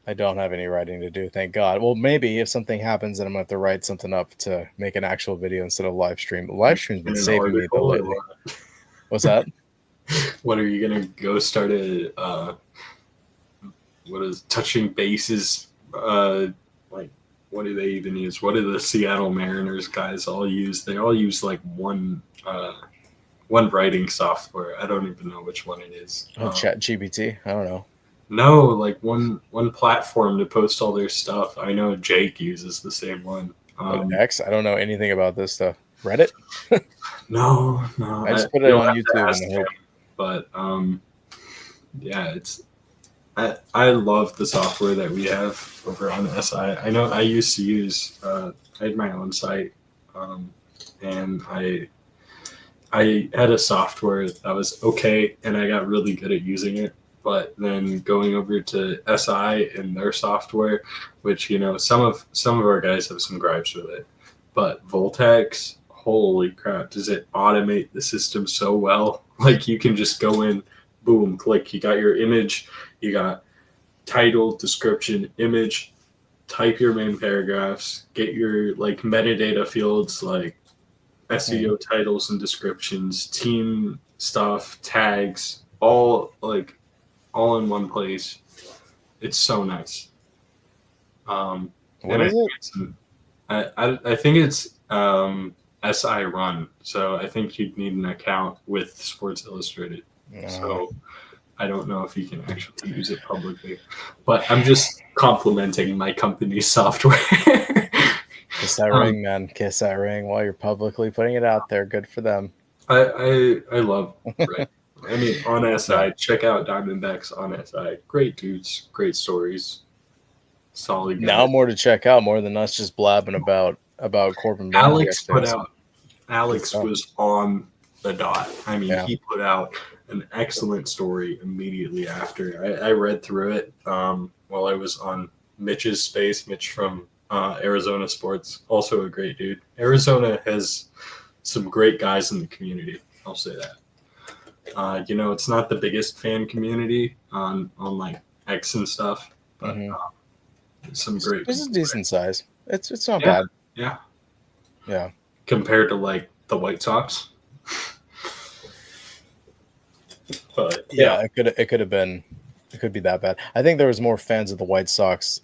I don't have any writing to do, thank God. Well, maybe if something happens, then I'm gonna have to write something up to make an actual video instead of live stream. Live stream's been In an saving me though article or lately. what? What's that? What are you gonna go start a what is touching bases like what do they even use? What do the Seattle Mariners guys all use? They all use like one writing software. I don't even know which one it is. Oh, Chat GPT. I don't know. No, like one platform to post all their stuff. I know Jake uses the same one. What X? I don't know anything about this stuff. Reddit? No, I just put it you'll on have to YouTube ask and him. hope. But yeah, it's I love the software that we have over on SI. I know I used to use I had my own site, and I had a software that was okay, and I got really good at using it. But then going over to SI and their software, which some of our guys have some gripes with it, but Voltex, holy crap, does it automate the system so well? Like you can just go in, boom, click. You got your image, you got title, description, image, type your main paragraphs, get your like metadata fields like Mhm. SEO titles and descriptions, team stuff, tags, all in one place. It's so nice. What And I is think it? it's I think it's SI Run. So I think you'd need an account with Sports Illustrated. Uh, So I don't know if you can actually use it publicly, but I'm just complimenting my company's software. Kiss that um, ring, man. Kiss that ring while you're publicly putting it out there. Good for them. I love Red. I mean, on Yeah. SI, check out Diamondbacks on SI. Great dudes, great stories, solid Now guys. more to check out, more than us just blabbing about Corbin Burns Alex yesterday. put So out. good Alex stuff. was on the dot. I mean, Yeah. he put out an excellent story immediately after. I read through it while I was on Mitch's space. Mitch from Arizona Sports, also a great dude. Arizona has some great guys in the community. I'll say that. It's not the biggest fan community on like X and stuff, but Hmm. some great This is people decent size. It's not there. bad. Yeah, yeah. Yeah. Compared to like the White Sox, but Yeah. yeah, It could be that bad. I think there was more fans of the White Sox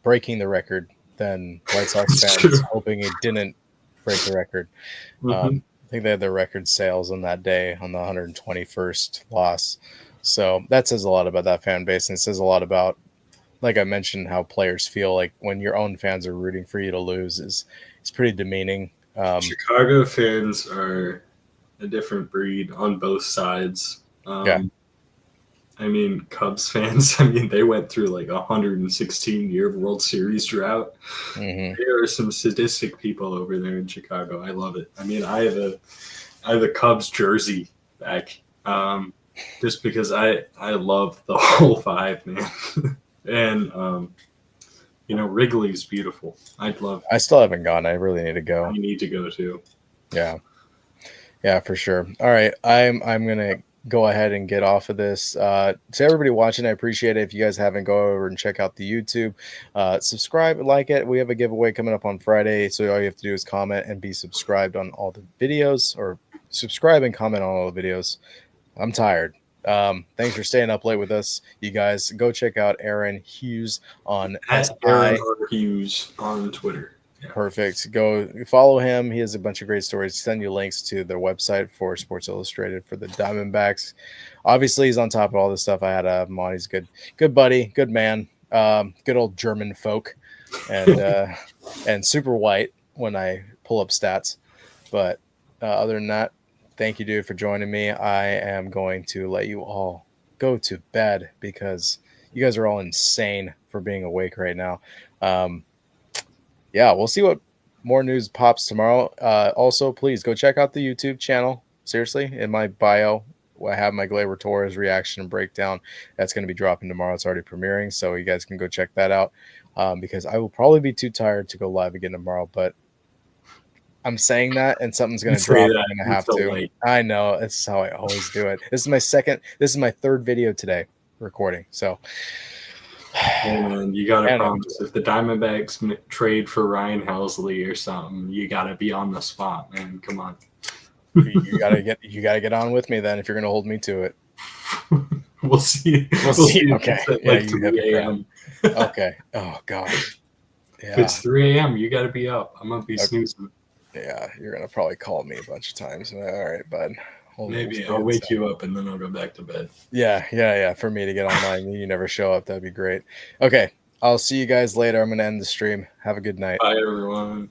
breaking the record than White Sox it's fans true. hoping it didn't break the record. Hmm. I think they had their record sales on that day on the 121st loss. So that says a lot about that fan base, and it says a lot about, like I mentioned, how players feel like when your own fans are rooting for you to lose is pretty demeaning. Chicago fans are a different breed on both sides. Yeah, I mean, Cubs fans, I mean, they went through like a 116-year World Series drought. Hmm. There are some sadistic people over there in Chicago. I love it. I mean, I have a Cubs jersey back, just because I love the whole five, man. And Wrigley's beautiful. I still haven't gone. I really need to I go. need to go to. Yeah. Yeah, for sure. All right, I'm gonna go ahead and get off of this. To everybody watching, I appreciate it. If you guys haven't, go over and check out the YouTube. Subscribe, like it. We have a giveaway coming up on Friday, so all you have to do is comment and be subscribed on all the videos, or subscribe and comment on all the videos. I'm tired. Thanks for staying up late with us, you guys. Go check out Aaron Hughes on At Aaron R. Hughes on Twitter. Yeah. Perfect. Go follow him. He has a bunch of great stories. Send you links to their website for Sports Illustrated for the Diamondbacks. Obviously, he's on top of all this stuff. I had him on. He's good buddy, good man, good old German folk, and super white when I pull up stats. But other than that, thank you, dude, for joining me. I am going to let you all go to bed because you guys are all insane for being awake right now. Yeah, we'll see what more news pops tomorrow. Also, please go check out the YouTube channel. Seriously, in my bio, I have my Gleyber Torres reaction and breakdown. That's going to be dropping tomorrow. It's already premiering, so you guys can go check that out. Because I will probably be too tired to go live again tomorrow, but I'm saying that, and something's going to Say drop. that I'm going to have until to. late. I know. This is how I always do it. This is my third video today recording. So, Hey man, you gotta and promise if the Diamondbacks trade for Ryan Helsley or something, you gotta be on the spot, man. Come on. you gotta get on with me then if you're going to hold me to it. We'll see. We'll see. if Okay. it's at Yeah, like you 3 a.m. Okay. Oh gosh. If it's 3 a.m., you gotta be up. I'm gonna be Okay. snoozing. Yeah, you're gonna probably call me a bunch of times. All right, bud. Maybe I'll wake you up and then I'll go back to bed. Yeah. For me to get online, you never show up. That'd be great. Okay, I'll see you guys later. I'm gonna end the stream. Have a good night. Bye, everyone.